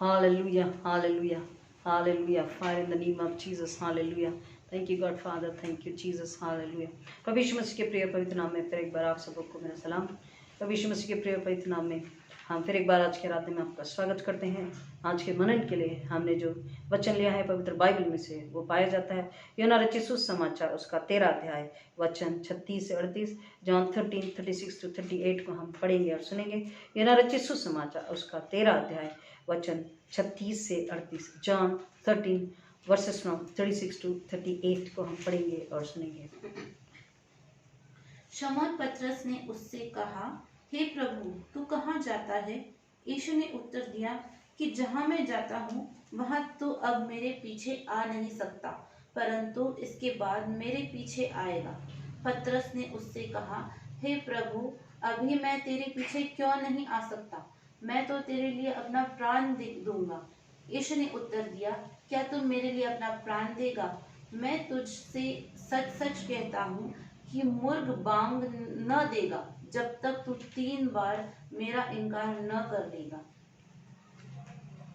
Hallelujah, hallelujah, hallelujah. Fire in the name of Jesus, hallelujah. Thank you God Father, thank you Jesus, hallelujah. प्रभु यीशु मसीह के प्रिय पवित्र नाम में फिर एक बार आप सबको मेरा सलाम। प्रभु यीशु मसीह के प्रिय पवित्र नाम में हम फिर एक बार आज के रात में आपका स्वागत करते हैं। आज के मनन के लिए हमने जो वचन लिया है पवित्र बाइबल में से वो पाया जाता है यूहन्ना रचित सुसमाचार उसका 13 अध्याय वचन 36 से 38, जॉन 13:36 to 38 को हम पढ़ेंगे और सुनेंगे। यूहन्ना रचित सुसमाचार उसका 13 अध्याय वचन 36 से 38, जॉन 13 वर्सेस फ्रॉम 36 to 38 को हम पढ़ेंगे और सुनेंगे। शमौन पतरस ने उससे कहा, हे प्रभु, तू कहाँ जाता है? यीशु ने उत्तर दिया कि जहाँ मैं जाता हूँ वहाँ तो अब मेरे पीछे आ नहीं सकता, परंतु इसके बाद मेरे पीछे आएगा। पतरस ने उससे कहा, हे प्रभु, अभी मैं तेरे पीछे क्यों नहीं आ सकता? मैं तो तेरे लिए अपना प्राण दूंगा। यीशु ने उत्तर दिया, क्या तू मेरे लिए अपना प्राण देगा? मैं तुझसे सच सच कहता हूँ कि मुर्ग बांग न देगा जब तक तू 3 बार मेरा इनकार न कर देगा।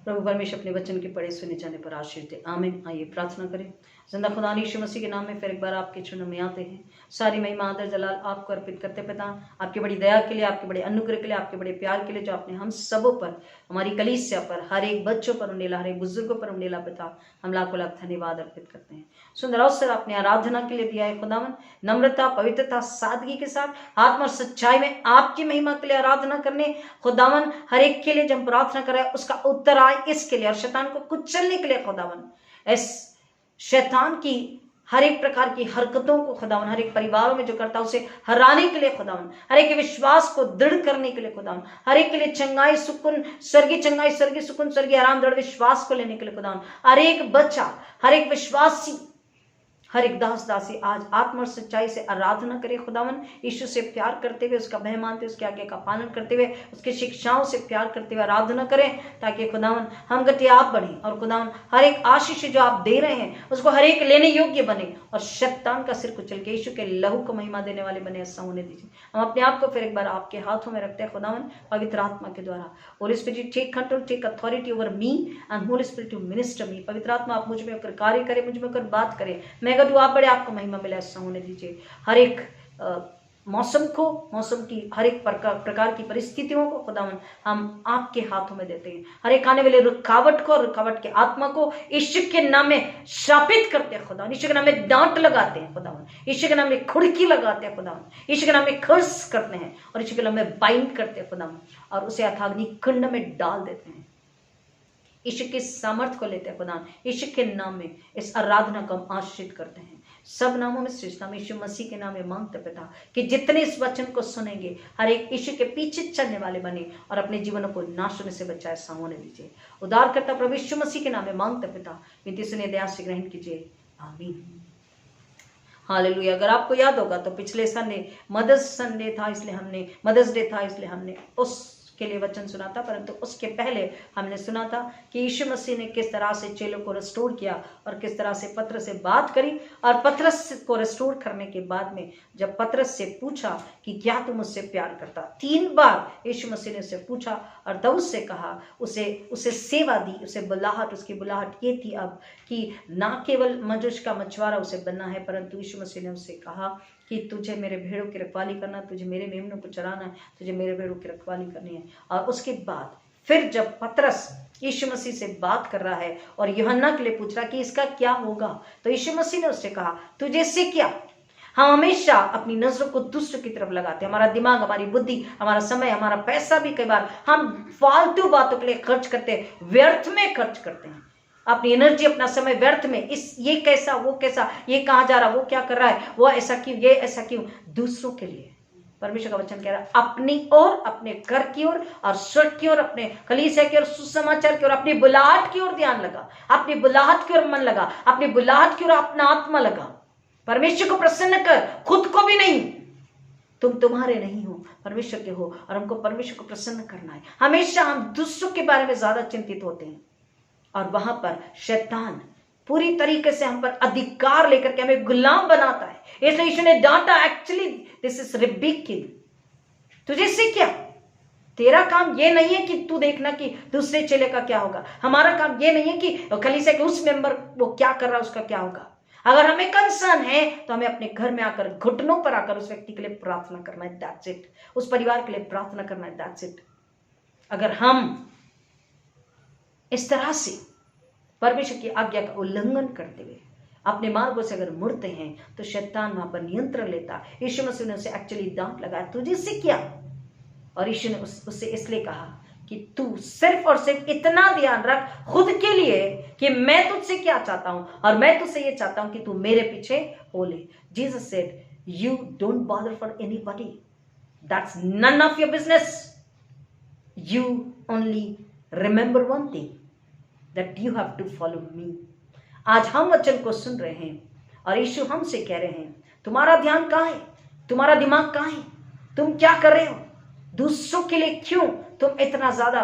प्रभु परमेश्वर अपने वचन के पढ़े सुने जाने पर आशीष दे, आमीन। आइए प्रार्थना करें। जिंदा खुदा यीशु मसीह के नाम में फिर एक बार आपके चरणों में आते हैं। सारी महिमा आदर जलाल आपको अर्पित करते पिता, आपकी बड़ी दया के लिए, आपके बड़े अनुग्रह के लिए, आपके बड़े प्यार के लिए जो आपने हम सबों पर, हमारी कलीसिया पर, हर एक बच्चों पर उंडेला, हर एक बुजुर्गों पर उंडेला पिता, हम लाखों लाख धन्यवाद अर्पित करते हैं। सुंदर अवसर आपने आराधना के लिए दिया है खुदावन, नम्रता, पवित्रता, सादगी के साथ आत्मा और सच्चाई में आपकी महिमा के लिए आराधना करने खुदावन, हर एक के लिए जब प्रार्थना करें उसका उत्तर आए इसके लिए, और शैतान को कुचलने के लिए खुदावन, इस शैतान की हर एक प्रकार की हरकतों को खुदावन, हर एक परिवारों में जो करता है उसे हराने के लिए खुदावन, हर एक के विश्वास को दृढ़ करने के लिए खुदावन, हर एक के लिए चंगाई सुकून, स्वर्गीय चंगाई, स्वर्गीय सुकून, स्वर्गीय आराम, दृढ़ विश्वास को लेने के लिए खुदावन, हर एक बच्चा, हर एक विश्वासी, हर एक दास दासी आज आत्मा और सच्चाई से आराधना करे खुदावन, यीशु से प्यार करते हुए, उसका भय मानते हुए, उसके आज्ञा का पालन करते हुए, उसकी शिक्षाओं से प्यार करते हुए आराधना करें, ताकि खुदावन हम गति आप बढ़े, और खुदावन हर एक आशीष जो आप दे रहे हैं उसको हर एक लेने योग्य बने, और शैतान का सिर कुचल के यीशु के लहू को महिमा देने वाले बने, ऐसा होने दीजिए। हम अपने आप को फिर एक बार आपके हाथों में रखते हैं खुदावन, पवित्र आत्मा के द्वारा। Holy Spirit take control, take authority over me and Holy Spirit to minister me. पवित्र आत्मा आप मुझ में होकर कार्य करें, मुझ में होकर बात करें, मैं गदू आप बड़े, आपको महिमा मिले, ऐसा होने दीजिए। हर एक मौसम को, मौसम की हर एक प्रकार की परिस्थितियों को खुदावन हम आपके हाथों में देते हैं। हर एक आने वाले रुकावट को, रुकावट के आत्मा को यीशु के नाम में शापित करते हैं खुदावन, यीशु के नाम में डांट लगाते हैं खुदावन, यीशु के नाम में खुड़की लगाते हैं खुदावन, यीशु के नाम में कर्स करते हैं और यीशु के नाम में बाइंड करते हैं खुदावन, और उसे अथाग्नि कुंड में डाल देते हैं। यीशु के सामर्थ को लेते हैं खुदावन, यीशु के नाम में इस आराधना को हम आशीषित करते हैं। सब नामों में श्रेष्ठ नाम यीशु मसीह के नाम में मांगते पिता, कि जितने इस वचन को सुनेंगे हर एक यीशु के पीछे चलने वाले बने और अपने जीवनों को नाश होने से बचाए, ऐसा होने दीजिए। उद्धार करता प्रभु यीशु मसीह के नाम में मांगते पिता, विनती सुनिए, दया से ग्रहण कीजिए, आमीन। हालेलुया। अगर आपको याद होगा तो पिछले संडे मदर्स डे था, इसलिए हमने उस के लिए वचन सुना था, परंतु उसके पहले हमने सुना था कि यीशु मसीह ने किस तरह से चेलों को रिस्टोर किया और किस तरह से पतरस से बात करी, और पतरस को रिस्टोर करने के बाद में जब पतरस से पूछा कि क्या तुम मुझसे प्यार करता, 3 बार यीशु मसीह ने उससे पूछा, और तब उससे कहा, उसे सेवा दी, उसे बुलाहट, उसकी बुलाहट ये थी अब कि ना केवल मजुश का मछुआरा उसे बनना है, परंतु यीशु मसीह ने उससे कहा कि तुझे मेरे भेड़ों की रखवाली करना, तुझे मेरे मेमनों को चराना है, तुझे मेरे भेड़ों की रखवाली करनी है। और उसके बाद फिर जब पतरस यीशु मसीह से बात कर रहा है और यूहन्ना के लिए पूछ रहा कि इसका क्या होगा, तो यीशु मसीह ने उससे कहा, तुझे इससे क्या? हम हमेशा अपनी नजरों को दूसरों की तरफ लगाते हैं, हमारा दिमाग, हमारी बुद्धि, हमारा समय, हमारा पैसा भी कई बार हम फालतू बातों के लिए खर्च करते हैं, व्यर्थ में खर्च करते हैं अपनी एनर्जी, अपना समय व्यर्थ में, ये कैसा, वो कैसा, ये कहाँ जा रहा, वो क्या कर रहा है, वो ऐसा क्यों, ये ऐसा क्यों, दूसरों के लिए। परमेश्वर का वचन कह रहा है अपनी ओर, अपने घर की ओर और स्वर्ग की ओर, अपने कलीसिया की ओर, सुसमाचार की ओर, अपनी बुलाहट की ओर ध्यान लगा, अपनी बुलाहट की ओर मन लगा, अपनी बुलाहट की ओर अपना आत्मा लगा। परमेश्वर को प्रसन्न कर, खुद को भी नहीं। तुम तुम्हारे नहीं हो, परमेश्वर के हो, और हमको परमेश्वर को प्रसन्न करना है। हमेशा हम दूसरों के बारे में ज्यादा चिंतित होते हैं, और वहां पर शैतान पूरी तरीके से हम पर अधिकार लेकर के हमें गुलाम बनाता है। इसलिए यीशु ने डांटा, एक्चुअली दिस इज रिबुकिंग, तुझे इससे क्या, तेरा काम ये नहीं है कि तू देखना कि दूसरे चेले का क्या होगा। हमारा काम ये नहीं है कि कलीसिया के उस मेंबर वो क्या कर रहा है उसका क्या होगा। अगर हमें कंसर्न है तो हमें अपने घर में आकर, घुटनों पर आकर उस व्यक्ति के लिए प्रार्थना करना है, दैट्स इट। उस परिवार के लिए प्रार्थना करना है, दैट्स इट। अगर हम इस तरह से परमेश्वर की आज्ञा का उल्लंघन करते हुए अपने मार्गों से अगर मुड़ते हैं तो शैतान वहां पर नियंत्रण लेता है। यीशु मसीह ने उसे एक्चुअली दांत लगाया, तुझे इससे क्या? और यीशु ने उससे इसलिए कहा कि तू सिर्फ और सिर्फ इतना ध्यान रख खुद के लिए कि मैं तुझसे क्या चाहता हूं, और मैं तुझसे ये चाहता हूं कि तू मेरे पीछे हो ले। Jesus said, you don't bother for anybody, that's none of your business, you only remember one thing, that you have to follow me. आज हम वचन को सुन रहे हैं और यीशु हमसे कह रहे हैं, तुम्हारा ध्यान कहाँ है? तुम्हारा दिमाग कहाँ है? तुम क्या कर रहे हो? दूसरों के लिए क्यों तुम इतना ज्यादा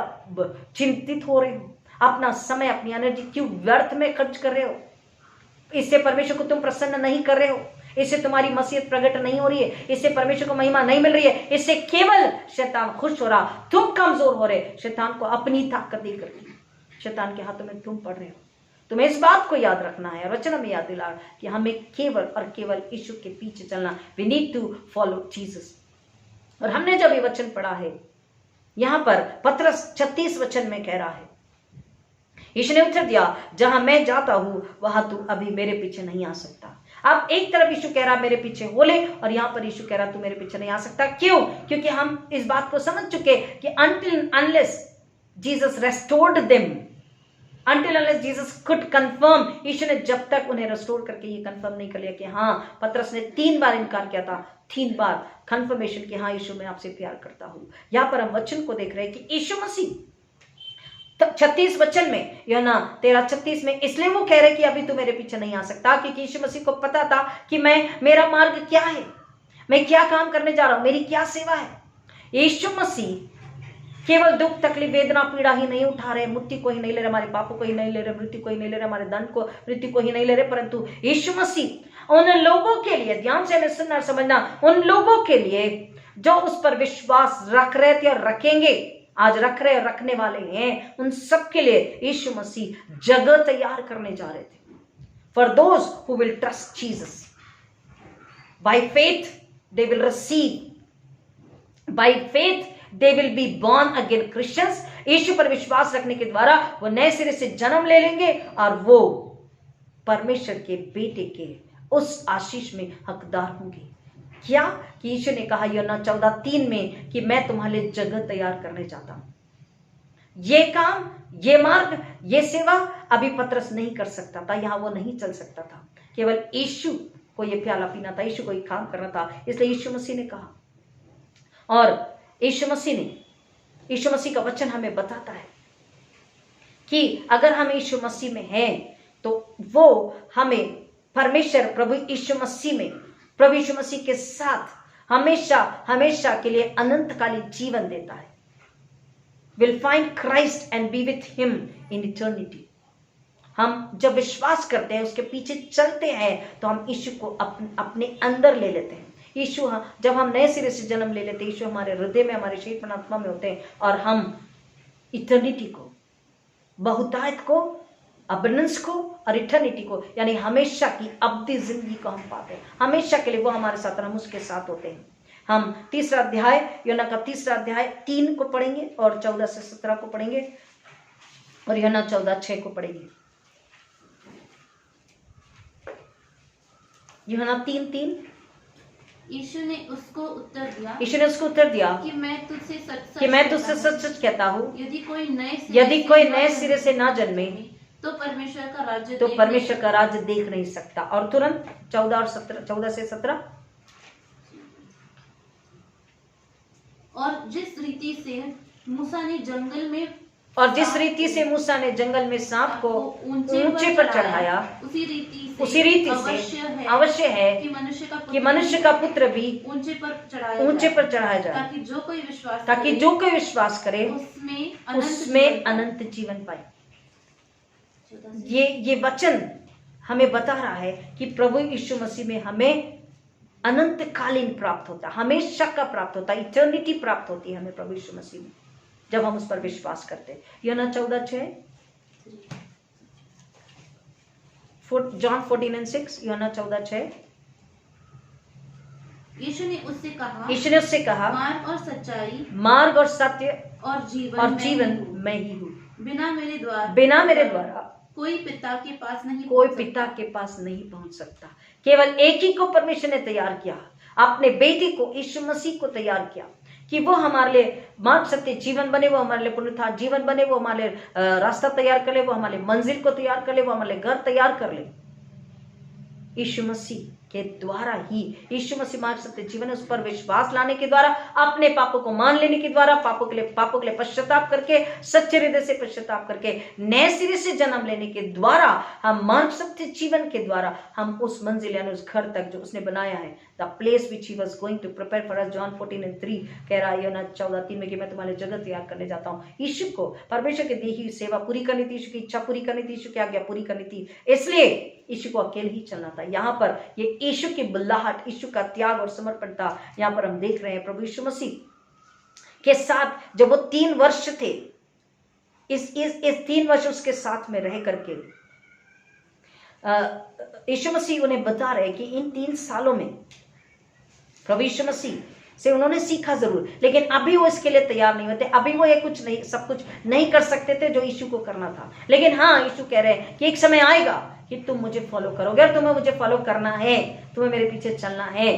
चिंतित हो रहे हो? अपना समय, अपनी एनर्जी क्यों व्यर्थ में खर्च कर रहे हो? इससे परमेश्वर को तुम प्रसन्न नहीं कर रहे हो, इससे तुम्हारी मसीहत प्रकट नहीं हो रही है, इससे परमेश्वर को महिमा नहीं मिल रही है, इससे केवल शैतान खुश हो रहा, तुम कमजोर हो रहे। शैतान को अपनी ताकत देकर शैतान के हाथों में तुम पड़ रहे हो। तुम्हें इस बात को याद रखना है, वचन में याद दिला कि हमें केवल और केवल यीशु के पीछे चलना। We need to follow Jesus. और हमने जब ये वचन पढ़ा है, यहां पर पतरस 36 वचन में कह रहा है, यीशु ने उत्तर दिया, जहां मैं जाता हूं वहां तू अभी मेरे पीछे नहीं आ सकता। अब एक तरफ यीशु कह रहा मेरे पीछे हो ले, और यहां पर यीशु कह रहा तू मेरे पीछे नहीं आ सकता। क्यों? क्योंकि हम इस बात को समझ चुके कि until unless Jesus restored them, until unless Jesus could confirm, यीशु ने जब तक उन्हें रेस्टोर करके ये कंफर्म नहीं कर लिया कि हाँ, पतरस ने 3 बार इनकार किया था, 3 बार कंफर्मेशन कि हाँ यीशु मैं आपसे प्यार करता हूं। यहां पर हम वचन को देख रहे हैं कि यीशु मसीह 36 वचन में, यूहन्ना 13:36 में, इसलिए वो कह रहे कि अभी तू मेरे पीछे नहीं आ सकता, क्योंकि यीशु मसीह को पता था कि मेरा मार्ग क्या है, मैं क्या काम करने जा रहा हूं, मेरी क्या सेवा है। यीशु मसीह केवल दुख, तकलीफ, वेदना, पीड़ा ही नहीं उठा रहे, मृत्यु को ही नहीं ले रहे, हमारे पापों को ही नहीं ले रहे, मृत्यु को ही नहीं ले रहे, हमारे धन को, मृत्यु को ही नहीं ले रहे, परंतु यीशु मसीह उन लोगों के लिए, ध्यान से हमें सुनना और समझना, उन लोगों के लिए जो उस पर विश्वास रख रहे थे और रखेंगे, आज रख रहे और रखने वाले हैं, उन सब के लिए यीशु मसीह जगह तैयार करने जा रहे थे। For those who will trust Jesus by faith they will receive, by faith they will be born again Christians। यीशु पर विश्वास रखने के द्वारा वो नए सिरे से जन्म ले लेंगे और वो परमेश्वर के बेटे के उस आशीष में हकदार होंगे। क्या? कि यीशु ने कहा यूहन्ना 14:3 में कि मैं तुम्हारे लिए जगह तैयार करने चाहता हूं। ये काम, ये मार्ग, ये सेवा अभी पतरस नहीं कर सकता था, यहां वो नहीं चल सकता था, केवल यीशु को ये प्याला पीना था, यीशु को ये काम करना था। इसलिए यीशु मसीह ने कहा, और यीशु मसीह का वचन हमें बताता है कि अगर हम यीशु मसीह में हैं तो वो हमें परमेश्वर प्रभु यीशु मसीह में, प्रभु यीशु मसीह के साथ हमेशा हमेशा के लिए अनंतकालीन जीवन देता है। Will find Christ and B with him in eternity. हम जब विश्वास करते हैं, उसके पीछे चलते हैं, तो हम यीशु को अपने अंदर ले लेते हैं। यीशु, जब हम नए सिरे से जन्म ले लेते हैं, यीशु हमारे हृदय में, हमारे शरीर में, आत्मा में होते हैं, और हम इटर्निटी को, बहुतायत को, अबंडेंस को और इटर्निटी को, यानी हमेशा की अब्दी जिंदगी को हम पाते हैं। हमेशा के लिए वो हमारे साथ, हम उसके साथ होते हैं। हम 3रा अध्याय, यूहन्ना का 3रा अध्याय 3 को पढ़ेंगे और 14 से 17 को पढ़ेंगे, और यूहन्ना 14:6 को पढ़ेंगे। यूहन्ना 3:3। यीशु ने उसको उत्तर दिया कि मैं तुझसे सच सच कहता हूँ, यदि कोई नए सिरे से ना जन्मे तो परमेश्वर का राज्य देख नहीं सकता। और तुरंत 14 से 17, और जिस रीति से मूसा ने जंगल में सांप को ऊंचे पर चढ़ाया, उसी रीति से अवश्य है कि मनुष्य का पुत्र भी ऊंचे पर चढ़ाया जाए, ताकि जो कोई विश्वास करे उसमें अनंत जीवन पाए। ये वचन हमें बता रहा है कि प्रभु यीशु मसीह में हमें अनंतकालीन प्राप्त होता है, हमेशा का प्राप्त होता है, इटर्निटी प्राप्त होती है हमें प्रभु यीशु मसीह में। जब हम उस पर विश्वास करते। यूहन्ना 14:6, जॉन 14:6, यूहन्ना 14:6। यीशु ने उससे कहा, यीशु ने उससे कहा, मार्ग और सत्य और जीवन मैं ही हूँ। बिना मेरे द्वारा कोई पिता के पास नहीं पहुंच सकता। केवल एक ही को परमेश्वर ने तैयार किया, अपने बेटे को, यीशु मसीह को तैयार किया कि वो हमारे लिए मार्ग सत्य जीवन बने, वो हमारे लिए पुनरुत्थान जीवन बने, वो हमारे लिए रास्ता तैयार कर ले, वो हमारे लिए मंजिल को तैयार कर ले, वो हमारे लिए घर तैयार कर ले। यीशु मसीह के द्वारा ही, यीशु मसीह मार्ग सत्य जीवन है, उस पर विश्वास लाने के द्वारा, अपने पापों को मान लेने के द्वारा, पापों के लिए पश्चाताप करके, सच्चे हृदय से पश्चाताप करके, नए सिरे से जन्म लेने के द्वारा, हम मार्ग सत्य जीवन के द्वारा हम उस मंजिल यानी उस घर तक जो उसने बनाया है, the place which he was going to prepare for us, John 14:3 कह रहा है यूहन्ना 14:3 में कि मैं तुम्हारे जगह तैयार करने जाता हूँ। यीशु को परमेश्वर की दी हुई सेवा पूरी करनी थी, यीशु की इच्छा पूरी करनी थी, यीशु की आज्ञा पूरी करनी थी, इसलिए यीशु को अकेले ही चलना था। यहाँ पर ये यीशु की बुल्लाहट, यीशु का त्याग और समर्पण था। यहाँ पर हम देख रहे हैं प्रभु यीशु मसीह के साथ जब वो 3 वर्ष थे, इस 3 वर्ष उसके साथ में रह करके यीशु मसीह उन्हें बता रहे कि इन 3 सालों में प्रभु यीशु मसीह से उन्होंने सीखा जरूर, लेकिन अभी वो इसके लिए तैयार नहीं होते, अभी वो ये सब कुछ नहीं कर सकते थे जो यीशु को करना था। लेकिन हाँ, यीशु कह रहे हैं कि एक समय आएगा कि तुम मुझे फॉलो करोगे, और तुम्हें मुझे फॉलो करना है, तुम्हें मेरे पीछे चलना है।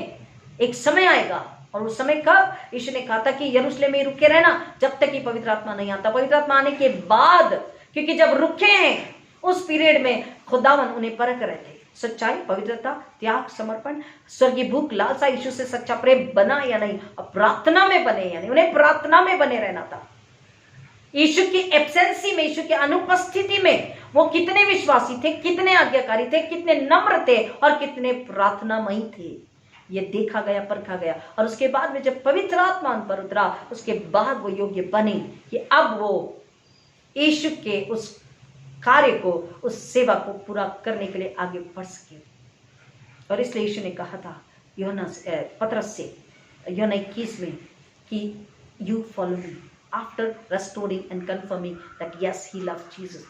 एक समय आएगा, और उस समय कब? यीशु ने कहा था कि यरूशलेम में रुके रहना जब तक कि पवित्र आत्मा नहीं आता। पवित्र आत्मा आने के बाद, क्योंकि जब रुके हैं उस पीरियड में खुदावन उन्हें परख रहे थे, सच्चाई, पवित्रता, त्याग, समर्पण, स्वर्गीय भूख लालसा, यीशु से सच्चा प्रेम बना या नहीं, और प्रार्थना में बने या नहीं। उन्हें प्रार्थना में बने रहना था। यीशु की एब्सेंसी में, यीशु की अनुपस्थिति में वो कितने विश्वासी थे, कितने आज्ञाकारी थे, कितने नम्र थे और कितने प्रार्थनामयी थे, ये देखा गया, परखा गया। और उसके बाद में जब पवित्र आत्मा उन पर उतरा, उसके बाद वो योग्य बने कि अब वो यीशु के उस कार्य को, उस सेवा को पूरा करने के लिए आगे बढ़ सके। और इसलिए यीशु ने कहा था पतरस से यूहन्ना 21 में कि you follow me after restoring and confirming that yes he loved Jesus.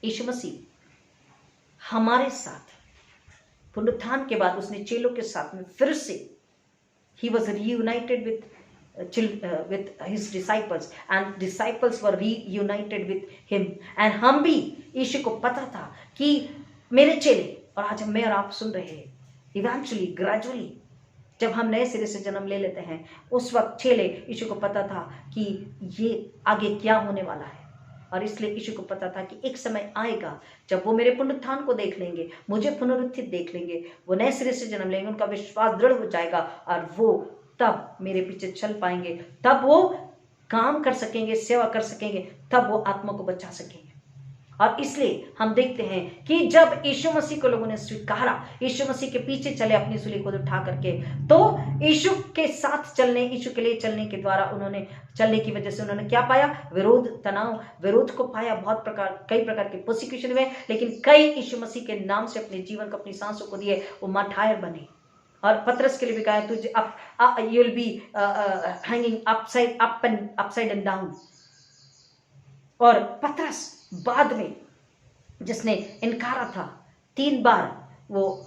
Yeshu Masih हमारे साथ पुनरुत्थान के बाद उसने चेलों के साथ में फिर से he was reunited with his disciples and disciples were reunited with him। and हम भी, यीशु को पता था कि मेरे चेले, और आज मैं और आप सुन रहे हैं, इवेंचुअली ग्रेजुअली जब हम नए सिरे से जन्म ले लेते हैं, उस वक्त चेले, यीशु को पता था कि ये आगे क्या होने वाला है। और इसलिए यीशु को पता था कि एक समय आएगा जब वो मेरे पुनरुत्थान को देख लेंगे, मुझे पुनरुत्थित देख लेंगे, वो नए सिरे से जन्म लेंगे, उनका विश्वास दृढ़ हो जाएगा और वो तब मेरे पीछे चल पाएंगे, तब वो काम कर सकेंगे, सेवा कर सकेंगे, तब वो आत्मा को बचा सकेंगे। और इसलिए हम देखते हैं कि जब यीशु मसीह को लोगों ने स्वीकारा, यीशु मसीह के पीछे चले अपनी सूली को उठा करके, तो यीशु के साथ चलने, यीशु के लिए चलने के द्वारा उन्होंने, चलने की वजह से उन्होंने क्या पाया? विरोध, तनाव, विरोध को पाया। कई प्रकार के प्रोसिक्यूशन हुए, लेकिन कई यीशु मसीह के नाम से अपने जीवन को, अपनी सांसों को दिए, वो मार्टायर बने। और पतरस के लिए भी कहा, तुझे you will be hanging upside and down. और पतरस बाद में जिसने इनकारा था 3 बार, वो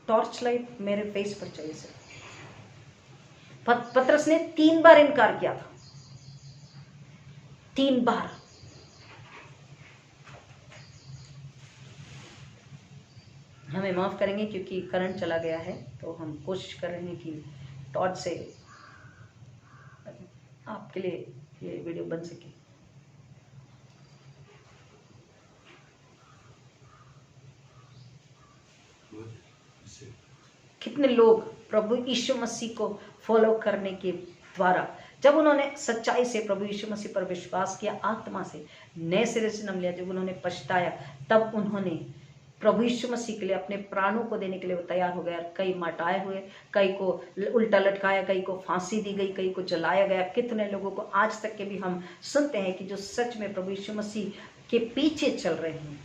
टॉर्च लाइट मेरे फेस पर चाहिए सर। पतरस ने 3 बार इनकार किया था, 3 बार। हमें माफ करेंगे क्योंकि करंट चला गया है, तो हम कोशिश कर रहे हैं कि टॉर्च से आपके लिए ये वीडियो बन सके। कितने लोग प्रभु यीशु मसीह को फॉलो करने के द्वारा, जब उन्होंने सच्चाई से प्रभु यीशु मसीह पर विश्वास किया, आत्मा से नए सिरे से जन्म लिया, जब उन्होंने पछताया, तब उन्होंने प्रभु यीशु मसीह के लिए अपने प्राणों को देने के लिए वो तैयार हो गया। कई माटाए हुए, कई को उल्टा लटकाया, कई को फांसी दी गई, कई को जलाया गया। कितने लोगों को आज तक के भी हम सुनते हैं कि जो सच में प्रभु यीशु मसीह के पीछे चल रहे हैं,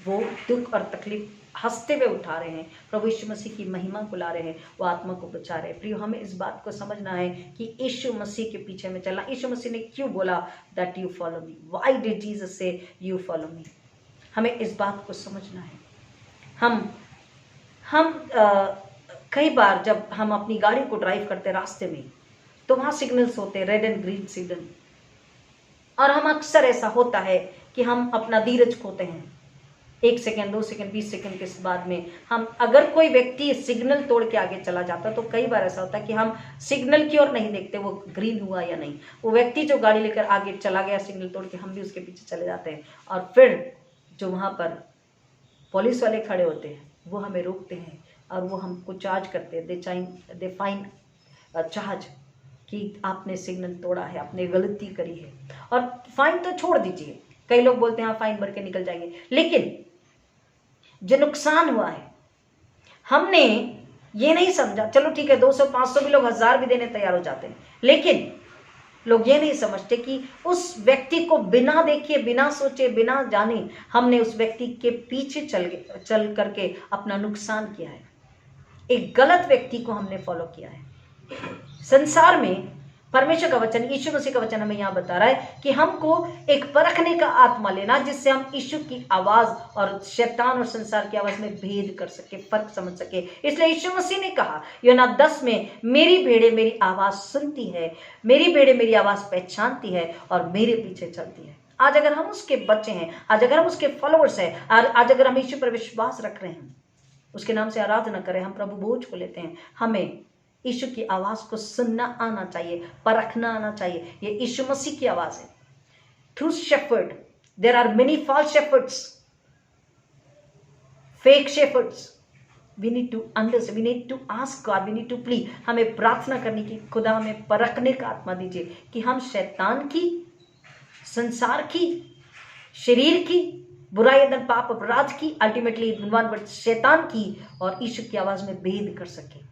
वो दुख और तकलीफ हंसते हुए उठा रहे हैं, प्रभु यीशु मसीह की महिमा को ला रहे हैं, वो आत्मा को बचा रहे हैं। प्रियो, हमें इस बात को समझना है कि यीशु मसीह के पीछे में चलना। यीशु मसीह ने क्यों बोला that you follow me? Why did Jesus से यू फॉलो मी? हमें इस बात को समझना है। हम कई बार जब हम अपनी गाड़ी को ड्राइव करते रास्ते में, तो वहाँ सिग्नल्स होते हैं, रेड एंड ग्रीन सिग्नल, और हम अक्सर ऐसा होता है कि हम अपना धीरज खोते हैं। 1 सेकेंड, 2 सेकेंड, 20 सेकेंड के बाद में हम, अगर कोई व्यक्ति सिग्नल तोड़ के आगे चला जाता, तो कई बार ऐसा होता है कि हम सिग्नल की ओर नहीं देखते वो ग्रीन हुआ या नहीं। वो व्यक्ति जो गाड़ी लेकर आगे चला गया सिग्नल तोड़ के, हम भी उसके पीछे चले जाते हैं, और फिर जो वहाँ पर पुलिस वाले खड़े होते हैं वो हमें रोकते हैं और वो हमको चार्ज करते हैं। दे फाइन चार्ज कि आपने सिग्नल तोड़ा है, आपने गलती करी है। और फाइन तो छोड़ दीजिए, कई लोग बोलते हैं हाँ फाइन भर के निकल जाएंगे, लेकिन जो नुकसान हुआ है, हमने ये नहीं समझा। चलो ठीक है, 200, 500 भी लोग 1000 भी देने तैयार हो जाते हैं, लेकिन लोग ये नहीं समझते कि उस व्यक्ति को बिना देखे, बिना सोचे, बिना जाने हमने उस व्यक्ति के पीछे चल करके अपना नुकसान किया है। एक गलत व्यक्ति को हमने फॉलो किया है। संसार में परमेश्वर का वचन, यीशु मसीह का वचन हमें यहाँ बता रहा है कि हमको एक परखने का आत्मा लेना, जिससे हम यीशु की आवाज और शैतान और संसार की आवाज में भेद कर सके, फर्क समझ सके। इसलिए यीशु मसीह ने कहा यूहन्ना 10 में, मेरी भेड़ें मेरी आवाज सुनती है, मेरी भेड़ें मेरी आवाज पहचानती है और मेरे पीछे चलती है। आज अगर हम उसके बच्चे हैं, आज अगर हम उसके फॉलोअर्स हैं, आज अगर हम यीशु पर विश्वास रख रहे हैं, उसके नाम से आराधना करें, हम प्रभु भोज को लेते हैं, हमें यीशु की आवाज को सुनना आना चाहिए, परखना आना चाहिए। ये यीशु मसीह की आवाज है। True shepherd, there are many false shepherds, fake shepherds. We need to understand, we need to ask God, we need to plea. हमें प्रार्थना करने की, खुदा हमें परखने का आत्मा दीजिए कि हम शैतान की, संसार की, शरीर की, बुराई, दंड, पाप, अपराध की, अल्टीमेटली शैतान की और यीशु की आवाज में भेद कर सके,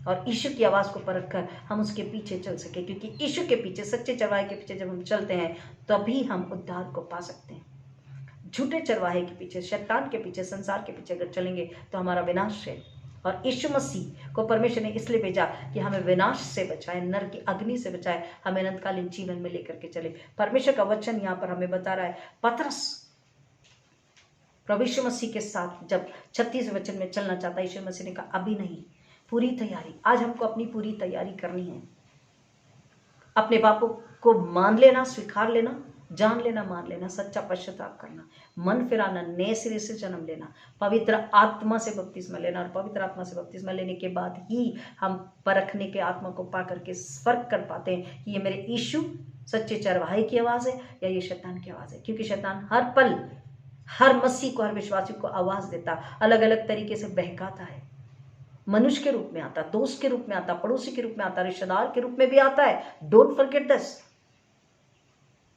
और यीशु की आवाज़ को परख कर हम उसके पीछे चल सके। क्योंकि यीशु के पीछे, सच्चे चरवाहे के पीछे जब हम चलते हैं, तभी हम उद्धार को पा सकते हैं। झूठे चरवाहे के पीछे, शैतान के पीछे, संसार के पीछे अगर चलेंगे तो हमारा विनाश है। और यीशु मसीह को परमेश्वर ने इसलिए भेजा कि हमें विनाश से बचाए, नर की अग्नि से बचाए, हमें अनंतकालीन जीवन में लेकर के चले। परमेश्वर का वचन यहाँ पर हमें बता रहा है। पतरस प्रभु यीशु मसीह के साथ जब 36 वचन में चलना चाहता है, यीशु मसीह ने कहा अभी नहीं, पूरी तैयारी। आज हमको अपनी पूरी तैयारी करनी है। अपने पापों को मान लेना, स्वीकार लेना, जान लेना, मान लेना, सच्चा पश्चाताप करना, मन फिराना, नए सिरे से जन्म लेना, पवित्र आत्मा से बपतिस्मा लेना, और पवित्र आत्मा से बपतिस्मा लेने के बाद ही हम परखने के आत्मा को पा करके फर्क कर पाते हैं कि ये मेरे यीशु सच्चे चरवाहे की आवाज़ है या ये शैतान की आवाज़ है। क्योंकि शैतान हर पल हर मसीह को, हर विश्वासी को आवाज़ देता, अलग अलग तरीके से बहकाता है। मनुष्य के रूप में आता, दोस्त के रूप में आता, पड़ोसी के रूप में आता, रिश्तेदार के रूप में भी आता है। Don't forget this.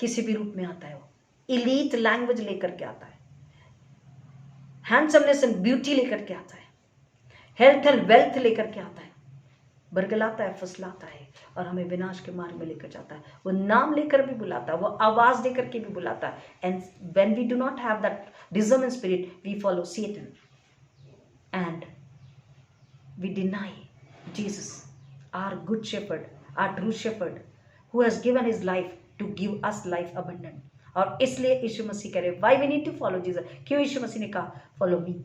किसी भी रूप में आता है वो। इलीट लैंग्वेज लेकर के आता है, हैंडसमनेस एंड ब्यूटी लेकर के आता है, हेल्थ एंड वेल्थ लेकर के आता है, बरगलाता है, फसलाता है और हमें विनाश के मार्ग में लेकर जाता है। वो नाम लेकर भी बुलाता है, वो आवाज देकर के भी बुलाता है। And when we do not have that discerning spirit, we follow Satan and we deny Jesus, our good shepherd, our true shepherd, who has given his life to give us life abundant. और इसलिए यीशु मसीह कह रहे, why we need to follow Jesus? क्यों यीशु मसीह ने कहा follow me?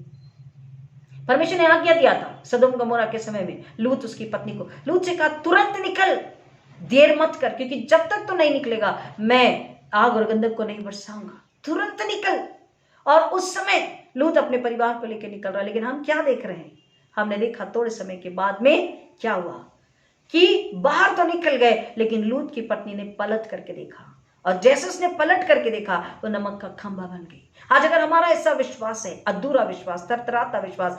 परमेश्वर ने आज्ञा दिया था सदोम गमोरा के समय में लूत उसकी पत्नी को, लूत से कहा तुरंत निकल, देर मत कर, क्योंकि जब तक तो नहीं निकलेगा मैं आग और गंधक को नहीं बरसाऊंगा। तुरंत निकल। और उस समय लूत अपने परिवार को लेकर निकल रहा। लेकिन हम क्या देख रहे हैं? हमने देखा थोड़े समय के बाद में क्या हुआ कि बाहर तो निकल गए, लेकिन लूत की पत्नी ने पलट करके देखा, और जैसे उसने पलट करके देखा वो नमक का खंभा बन गई। आज अगर हमारा ऐसा विश्वास है, अधूरा विश्वास, तरतराता विश्वास,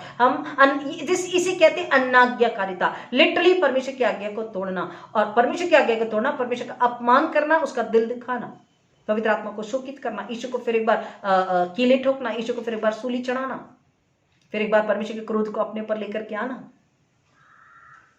इसे कहते हैं अनाज्ञाकारिता। लिटरली परमेश्वर की आज्ञा को तोड़ना, और परमेश्वर की आज्ञा को तोड़ना, परमेश्वर का अपमान करना, उसका दिल दिखाना, पवित्र आत्मा को शोकित करना, यीशु को फिर एक बार कीले ठोकना, यीशु को फिर एक बार सूली चढ़ाना, फिर एक बार परमेश्वर के क्रोध को अपने पर लेकर के आना।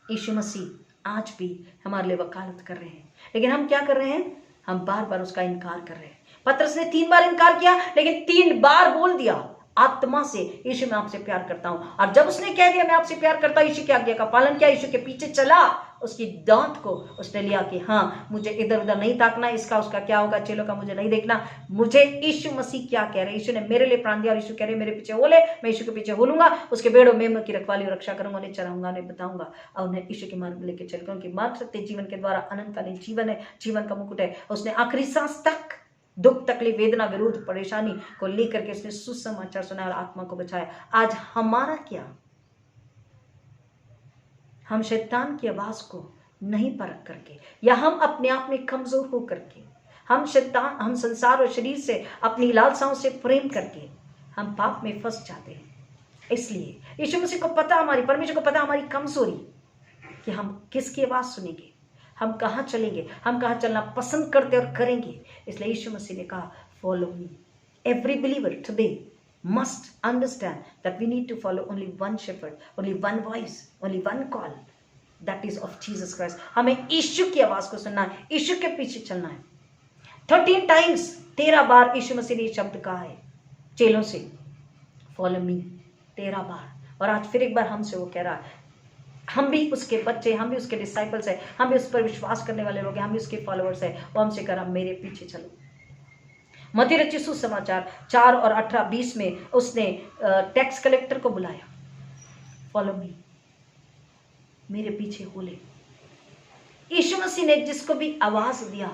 यीशु मसीह आज भी हमारे लिए वकालत कर रहे हैं, लेकिन हम क्या कर रहे हैं? हम बार बार उसका इनकार कर रहे हैं। पतरस ने 3 बार इनकार किया, लेकिन 3 बार बोल दिया आत्मा से, यीशु मैं आपसे प्यार करता हूं। और जब उसने कह दिया मैं आपसे प्यार करता हूं, यीशु की आज्ञा का पालन किया, यीशु के पीछे चला, उसकी दांत को उसने लिया कि हाँ मुझे इधर उधर नहीं ताकना, इसका उसका क्या होगा, चेलों का मुझे नहीं देखना, मुझे यीशु मसीह क्या कह रहे, यीशु ने मेरे लिए प्राण दिया और यीशु कह रहे मेरे पीछे हो ले, मैं यीशु के पीछे हो लूंगा, उसके भेड़ों मेमनों की रखवाली और रक्षा करूंगा, उन्हें चराऊंगा, उन्हें बताऊंगा और उन्हें यीशु के मार्ग में लेकर चलूंगा, उनकी मार्ग सत्य जीवन के द्वारा अनंतकालीन जीवन है, जीवन का मुकुट है। उसने आखिरी सांस तक दुख तकलीफ वेदना विरोध परेशानी को लेकर के उसने सुसमाचार सुनाया और आत्मा को बचाया। आज हमारा क्या, हम शैतान की आवाज को नहीं परख करके, या हम अपने आप में कमजोर हो करके, हम संसार और शरीर से अपनी लालसाओं से प्रेम करके हम पाप में फंस जाते हैं। इसलिए यीशु मसीह को पता, हमारी परमेश्वर को पता हमारी कमजोरी, कि हम किसकी आवाज सुनेंगे, हम कहाँ चलेंगे, हम कहाँ चलना पसंद करते और करेंगे। इसलिए यीशु मसीह ने कहा follow me. Every believer today must understand that we need to follow only one shepherd, only one voice, only one call, that is of Jesus Christ। हमें यीशु की आवाज को सुनना है, यीशु के पीछे चलना है। 13 टाइम्स 13 बार यीशु मसीह ने शब्द कहा है चेलों से, फॉलो मी, 13 बार। और आज फिर एक बार हमसे वो कह रहा है, हम भी उसके बच्चे, हम भी उसके डिसाइपल्स हैं, हम भी उस पर विश्वास करने वाले लोग हैं, हम भी उसके फॉलोअर्स हैं। वो हमसे कह रहा मेरे पीछे चलो। मत्ती रचित सुसमाचार 4 और 18-20 में उसने टैक्स कलेक्टर को बुलाया, फॉलो मी, मेरे पीछे हो ले। यीशु मसीह ने जिसको भी आवाज दिया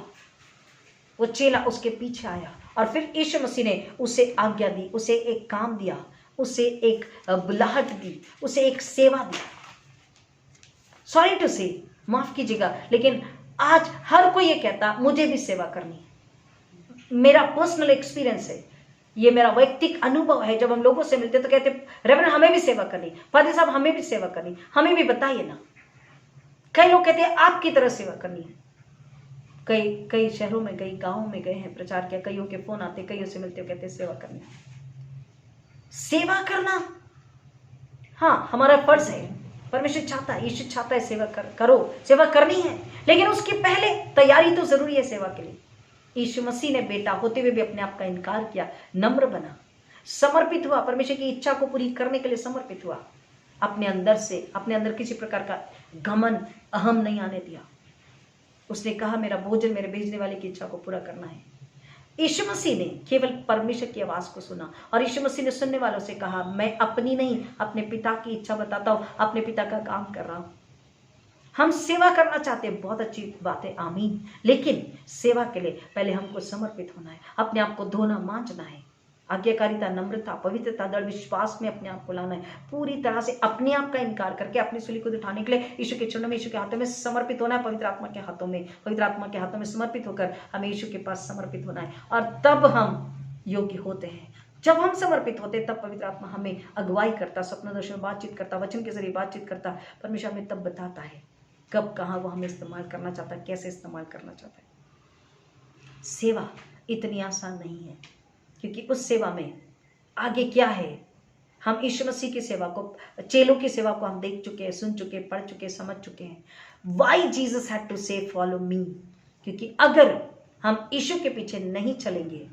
वो चेला उसके पीछे आया, और फिर यीशु मसीह ने उसे आज्ञा दी, उसे एक काम दिया, उसे एक बुलाहट दी, उसे एक सेवा दी। सॉरी टू से, माफ कीजिएगा, लेकिन आज हर कोई ये कहता मुझे भी सेवा करनी है। मेरा पर्सनल एक्सपीरियंस है, ये मेरा वैयक्तिक अनुभव है। जब हम लोगों से मिलते तो कहते रेवरेंड हमें भी सेवा करनी, फादर साहब हमें भी सेवा करनी, हमें भी बताइए ना। कई लोग कहते हैं आपकी तरह सेवा करनी है। कई शहरों में, कई गांवों में गए हैं, प्रचार किया, कईयों के फोन आते, कईयों से मिलते हो, कहते हैं सेवा करनी। सेवा करना हाँ हमारा फर्ज है, परमेश्वर चाहता है, यीशु चाहता है सेवा करो, सेवा करनी है, लेकिन उसकी पहले तैयारी तो जरूरी है सेवा के लिए। यीशु मसीह ने बेटा होते हुए भी अपने आप का इनकार किया, नम्र बना, समर्पित हुआ, परमेश्वर की इच्छा को पूरी करने के लिए समर्पित हुआ। अपने अंदर किसी प्रकार का घमंड अहम नहीं आने दिया। उसने कहा मेरा भोजन मेरे भेजने वाले की इच्छा को पूरा करना है। यीशु मसीह ने केवल परमेश्वर की आवाज को सुना, और यीशु मसीह ने सुनने वालों से कहा मैं अपनी नहीं अपने पिता की इच्छा बताता हूं, अपने पिता का काम कर रहा हूं। हम सेवा करना चाहते हैं, बहुत अच्छी बात है, आमीन, लेकिन सेवा के लिए पहले हमको समर्पित होना है, अपने आप को धोना मांझना है, आज्ञाकारिता, नम्रता, पवित्रता, दृढ़ विश्वास में अपने आप को लाना है, पूरी तरह से अपने आप का इनकार करके अपनी सूली को उठाने के लिए यीशु के चरणों में, यीशु के हाथों में समर्पित होना है, पवित्र आत्मा के हाथों में समर्पित होकर हमें यीशु के पास समर्पित होना है, और तब हम योग्य होते हैं। जब हम समर्पित होते तब पवित्र आत्मा हमें अगुवाई करता, सपना दर्शन में बातचीत करता, वचन के जरिए बातचीत करता, परमेश्वर हमें तब बताता है कब कहाँ वो हमें इस्तेमाल करना चाहता है, कैसे इस्तेमाल करना चाहता है। सेवा इतनी आसान नहीं है, क्योंकि उस सेवा में आगे क्या है। हम यीशु मसीह की सेवा को, चेलों की सेवा को हम देख चुके हैं, सुन चुके हैं, पढ़ चुके हैं, समझ चुके हैं। वाई जीसस हैड टू से फॉलो मी, क्योंकि अगर हम यीशु के पीछे नहीं चलेंगे,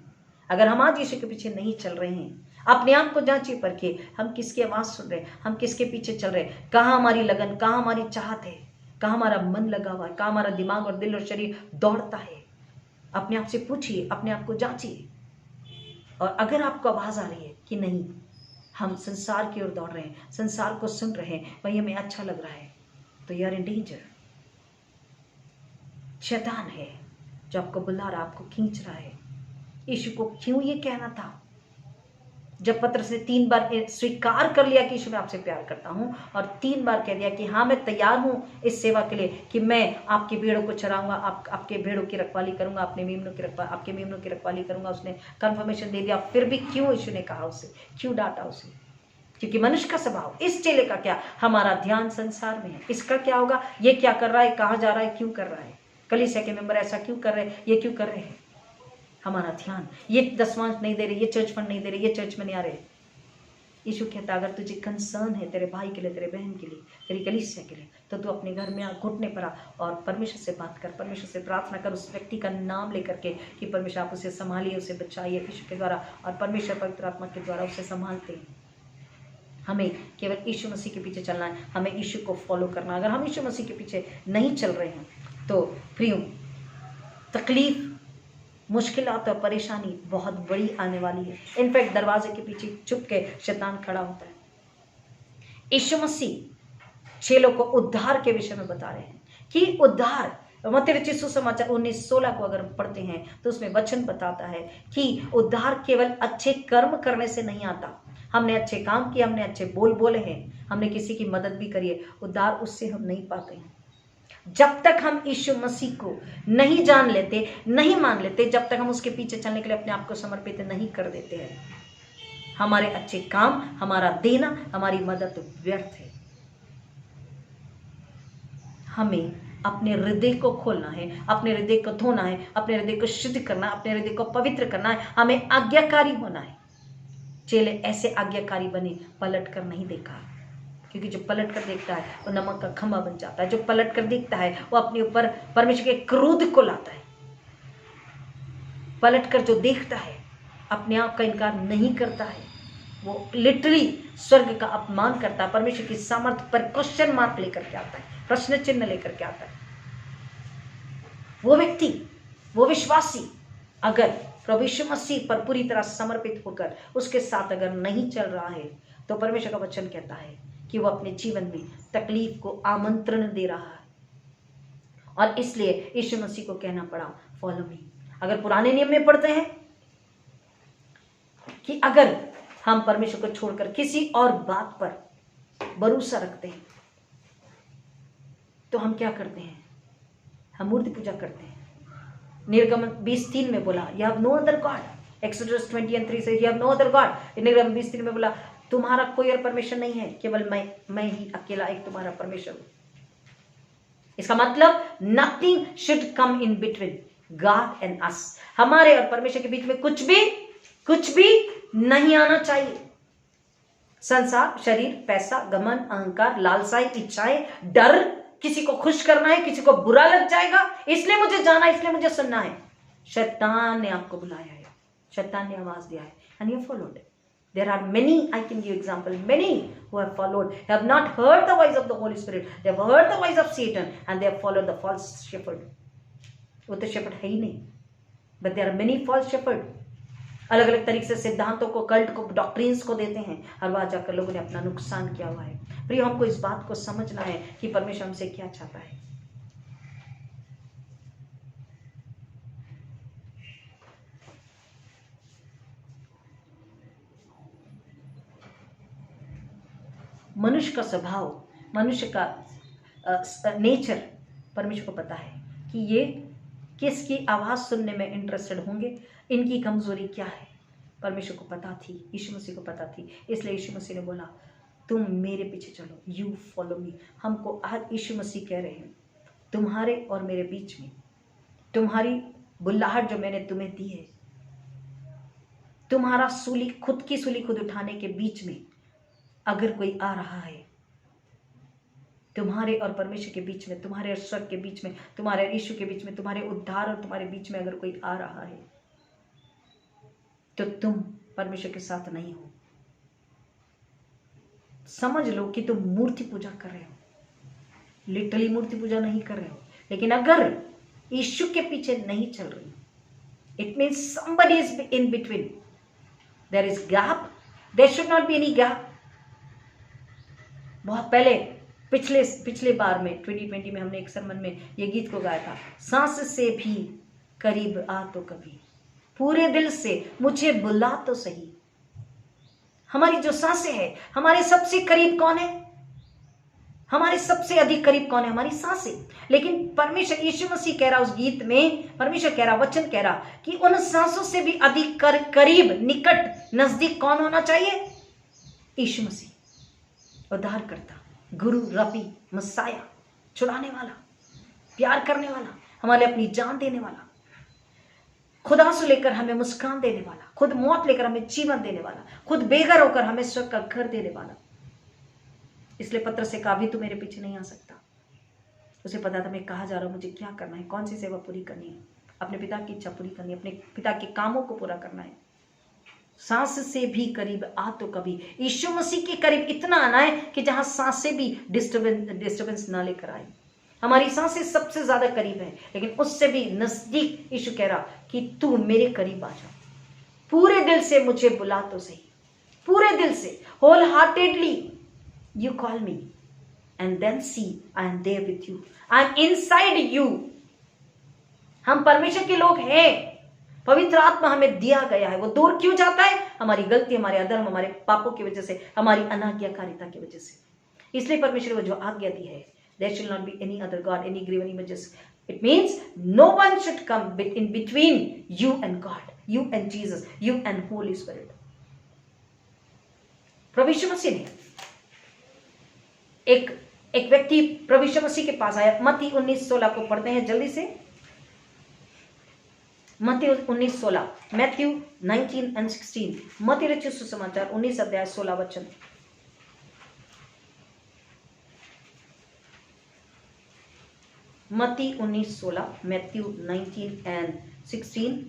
अगर हम आज यीशु के पीछे नहीं चल रहे हैं, अपने आप को जांचिए परखिए, हम किसकी आवाज सुन रहे हैं, हम किसके पीछे चल रहे हैं, कहाँ हमारी लगन, कहाँ हमारी चाहत है, कहाँ हमारा मन लगा हुआ है, कहाँ हमारा दिमाग और दिल और शरीर दौड़ता है। अपने आप से पूछिए, अपने आप को जांचिए, और अगर आपको आवाज आ रही है कि नहीं हम संसार की ओर दौड़ रहे हैं, संसार को सुन रहे हैं, वही हमें अच्छा लग रहा है, तो यू आर इन डेंजर। शैतान है जो आपको बुला रहा, आपको खींच रहा है। यीशु को क्यों ये कहना था? जब पतरस ने 3 बार स्वीकार कर लिया कि यीशु मैं आपसे प्यार करता हूं, और 3 बार कह दिया कि हाँ मैं तैयार हूं इस सेवा के लिए, कि मैं आपकी भेड़ों को चराऊंगा, आपके भेड़ों की रखवाली करूंगा, आपके मेमनों की रखवाली करूंगा, उसने कंफर्मेशन दे दिया। फिर भी क्यों यीशु ने कहा उसे, क्यों डांटा उसे? क्योंकि मनुष्य का स्वभाव, इस चेले का क्या, हमारा ध्यान संसार में है, इसका क्या होगा, ये क्या कर रहा है, कहाँ जा रहा है, क्यों कर रहा है, कलीसिया के मेंबर ऐसा क्यों कर रहे हैं, ये क्यों कर रहे हैं। हमारा ध्यान, ये दसवांश नहीं दे रहे, ये चर्च फंड नहीं दे रहे, ये चर्च में नहीं आ रहे, यीशु कहता अगर तुझे कंसर्न है तेरे भाई के लिए, तेरे बहन के लिए, तेरी कलीसिया के लिए, तो तू अपने घर में आ, घुटने पर आ और परमेश्वर से बात कर, परमेश्वर से प्रार्थना कर, उस व्यक्ति का नाम लेकर के कि परमेश्वर आप उसे संभालिए, उसे बचाइए यीशु के द्वारा, और परमेश्वर पवित्र आत्मा के द्वारा उसे संभालते हैं। हमें केवल यीशु मसीह के पीछे चलना है, हमें यीशु को फॉलो करना है। अगर हम यीशु मसीह के पीछे नहीं चल रहे हैं तो प्रियो तकलीफ, मुश्किलात और परेशानी बहुत बड़ी आने वाली है। इनफैक्ट दरवाजे के पीछे छुप के शैतान खड़ा होता है। यीशु मसीह चेलों को उद्धार के विषय में बता रहे हैं कि उद्धार, मत्ती रचित सुसमाचार 19:16 को अगर पढ़ते हैं तो उसमें वचन बताता है कि उद्धार केवल अच्छे कर्म करने से नहीं आता। हमने अच्छे काम किए, हमने अच्छे बोल बोले हैं, हमने किसी की मदद भी करी है, उद्धार उससे हम नहीं पाते हैं। जब तक हम यीशु मसीह को नहीं जान लेते, नहीं मान लेते, जब तक हम उसके पीछे चलने के लिए अपने आप को समर्पित नहीं कर देते हैं, हमारे अच्छे काम, हमारा देना, हमारी मदद व्यर्थ है। हमें अपने हृदय को खोलना है, अपने हृदय को धोना है, अपने हृदय को शुद्ध करना, अपने हृदय को पवित्र करना है, हमें आज्ञाकारी होना है। चेले ऐसे आज्ञाकारी बने, पलट कर नहीं देखा, क्योंकि जो पलट कर देखता है वो नमक का खंभा बन जाता है। जो पलट कर देखता है वो अपने ऊपर परमेश्वर के क्रोध को लाता है। पलट कर जो देखता है, अपने आप का इनकार नहीं करता है, वो लिटरली स्वर्ग का अपमान करता है, परमेश्वर की सामर्थ्य पर क्वेश्चन मार्क लेकर के आता है, प्रश्न चिन्ह लेकर के आता है। वो व्यक्ति, वो विश्वासी अगर प्रभु यीशु मसीह पर पूरी तरह समर्पित होकर उसके साथ अगर नहीं चल रहा है तो परमेश्वर का वचन कहता है कि वो अपने जीवन में तकलीफ को आमंत्रण दे रहा है, और इसलिए यीशु मसीह को कहना पड़ा फॉलो मी। अगर पुराने नियम में पढ़ते हैं कि अगर हम परमेश्वर को छोड़कर किसी और बात पर भरोसा रखते हैं तो हम क्या करते हैं? हम मूर्ति पूजा करते हैं। निर्गमन 20:3 में बोला you have no other God. Exodus 20:3 से you have no other God. निर्गमन 20:3 में बोला तुम्हारा कोई और परमेश्वर नहीं है, केवल मैं ही अकेला एक तुम्हारा परमेश्वर हूं। इसका मतलब nothing should come in between God and us. हमारे और परमेश्वर के बीच में कुछ भी नहीं आना चाहिए। संसार, शरीर, पैसा, घमंड, अहंकार, लालसाई, इच्छाएं, डर, किसी को खुश करना है, किसी को बुरा लग जाएगा इसलिए मुझे जाना, इसलिए मुझे सुनना है। शैतान ने आपको बुलाया है, शैतान ने आवाज दिया है, and you followed. There are many, I can give example, many who have followed, have not heard the voice of the Holy Spirit, they have heard the voice of Satan and they have followed the false shepherd. वो तो shepherd है ही नहीं, but there are many false shepherd. अलग अलग तरीके से सिद्धांतों को, कल्ट को, डॉक्ट्रिन्स को देते हैं और वहां जाकर लोगों ने अपना नुकसान किया हुआ है। प्रिय, हमको इस बात को समझना है कि परमेश्वर हमसे क्या चाहता है। मनुष्य का स्वभाव, मनुष्य का नेचर परमेश्वर को पता है कि ये किसकी आवाज़ सुनने में इंटरेस्टेड होंगे, इनकी कमजोरी क्या है। परमेश्वर को पता थी, यीशु मसीह को पता थी, इसलिए यीशु मसीह ने बोला तुम मेरे पीछे चलो, यू फॉलो मी। हमको आज यीशु मसीह कह रहे हैं तुम्हारे और मेरे बीच में, तुम्हारी बुल्लाहट जो मैंने तुम्हें दी है, तुम्हारा सूली, खुद की सूली खुद उठाने के बीच में अगर कोई आ रहा है, तुम्हारे और परमेश्वर के बीच में, तुम्हारे और स्वर्ग के बीच में, तुम्हारे और यीशु के बीच में, तुम्हारे उद्धार और तुम्हारे बीच में अगर कोई आ रहा है तो तुम परमेश्वर के साथ नहीं हो। समझ लो कि तुम मूर्ति पूजा कर रहे हो, लिटरली मूर्ति पूजा नहीं कर रहे हो। लेकिन अगर यीशु के पीछे नहीं चल रही, it means somebody is in between, there is gap, there should not be any gap। बहुत पहले पिछले बार में 2020 में हमने एक सरमन में ये गीत को गाया था, सांस से भी करीब आ तो कभी, पूरे दिल से मुझे बुला तो सही। हमारी जो सांसें हैं, हमारे सबसे करीब कौन है? हमारे सबसे अधिक करीब कौन है? हमारी सांसें। लेकिन परमेश्वर, यीशु मसीह कह रहा उस गीत में, परमेश्वर कह रहा, वचन कह रहा कि उन सांसों से भी अधिक करीब, निकट, नजदीक कौन होना चाहिए? यीशु मसीह, उद्धारकर्ता, गुरु, रबी, मसाया, छुड़ाने वाला, प्यार करने वाला, हमारे अपनी जान देने वाला। खुद आंसू लेकर हमें मुस्कान देने वाला, खुद मौत लेकर हमें जीवन देने वाला, खुद बेघर होकर हमें स्वर्ग का घर देने वाला। इसलिए पत्रस से कहा भी तू मेरे पीछे नहीं आ सकता। उसे पता था मैं कहाँ जा रहा हूँ, मुझे क्या करना है, कौन सी सेवा पूरी करनी है, अपने पिता की इच्छा पूरी करनी है, अपने पिता के कामों को पूरा करना है। सांस से भी करीब आ तो कभी यीशु मसीह के करीब इतना आना है कि जहां सांस से भी डिस्टर्बेंस ना लेकर आए। हमारी सांसें सबसे ज्यादा करीब है, लेकिन उससे भी नजदीक यीशु कह रहा कि तू मेरे करीब आ जा, पूरे दिल से मुझे बुला तो सही, पूरे दिल से, wholeheartedly you call me and then see I am there with you, I am inside you. हम परमेश्वर के लोग हैं, पवित्र आत्मा हमें दिया गया है। वो दूर क्यों जाता है? हमारी गलती, हमारे अधर्म, हमारे पापों की वजह से, हमारी अनाज्ञाकारिता की वजह से। इसलिए परमेश्वर ने जो आज्ञा दी है, there shall not be any other god, any graven images. It means no one should come in between you and God, you and Jesus, you and Holy Spirit. प्रभु यीशु मसीह ने एक व्यक्ति प्रभु यीशु मसीह के पास आया। मत्ती 19:16 को पढ़ते हैं जल्दी से। मत्ती 19:16, मैथ्यू 19:16, मत्ती रचित सुसमाचार 19 अध्याय 16 वचन। मत्ती 19:16, मैथ्यू 19:16।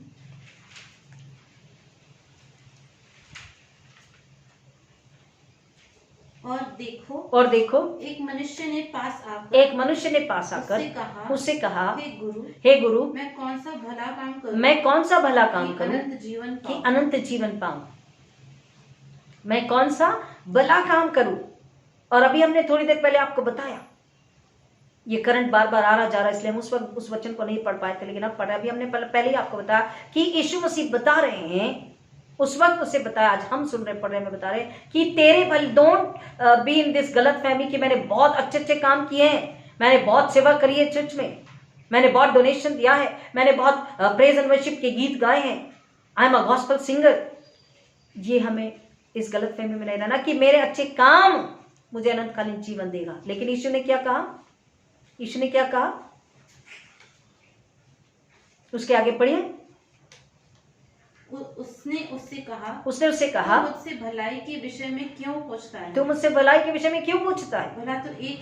और देखो एक मनुष्य ने पास आकर उससे कहा हे हे गुरु मैं कौन सा भला काम करूं मैं कौन सा भला काम कि करूं अनंत अनंत जीवन पाऊं। मैं कौन सा भला काम करूं। और अभी हमने थोड़ी देर पहले आपको बताया, ये करंट बार बार आ रहा जा रहा, इसलिए हम उस वचन को नहीं पढ़ पाए थे, लेकिन अब पढ़ा। अभी हमने पहले ही आपको बताया कि यीशु मसीह बता रहे हैं, उस वक्त उसे बताया, आज हम सुन रहे पढ़ रहे में बता रहे कि तेरे भले डोंट बी इन दिस गलत फहमी कि मैंने बहुत अच्छे काम किए हैं, मैंने बहुत सेवा करी है चर्च में, मैंने बहुत डोनेशन दिया है, मैंने बहुत प्रेज एंड वर्शिप के गीत गाए हैं, I am a gospel singer. ये हमें इस गलत फहमी में नहीं रहना कि मेरे अच्छे काम मुझे अनंतकालीन जीवन देगा। लेकिन यीशु ने क्या कहा? यीशु ने क्या कहा? उसके आगे पढ़िए। उसने उससे कहा मुझसे भलाई के विषय में क्यों पूछता है? तू मुझसे भलाई के विषय में क्यों पूछता है? भला तो एक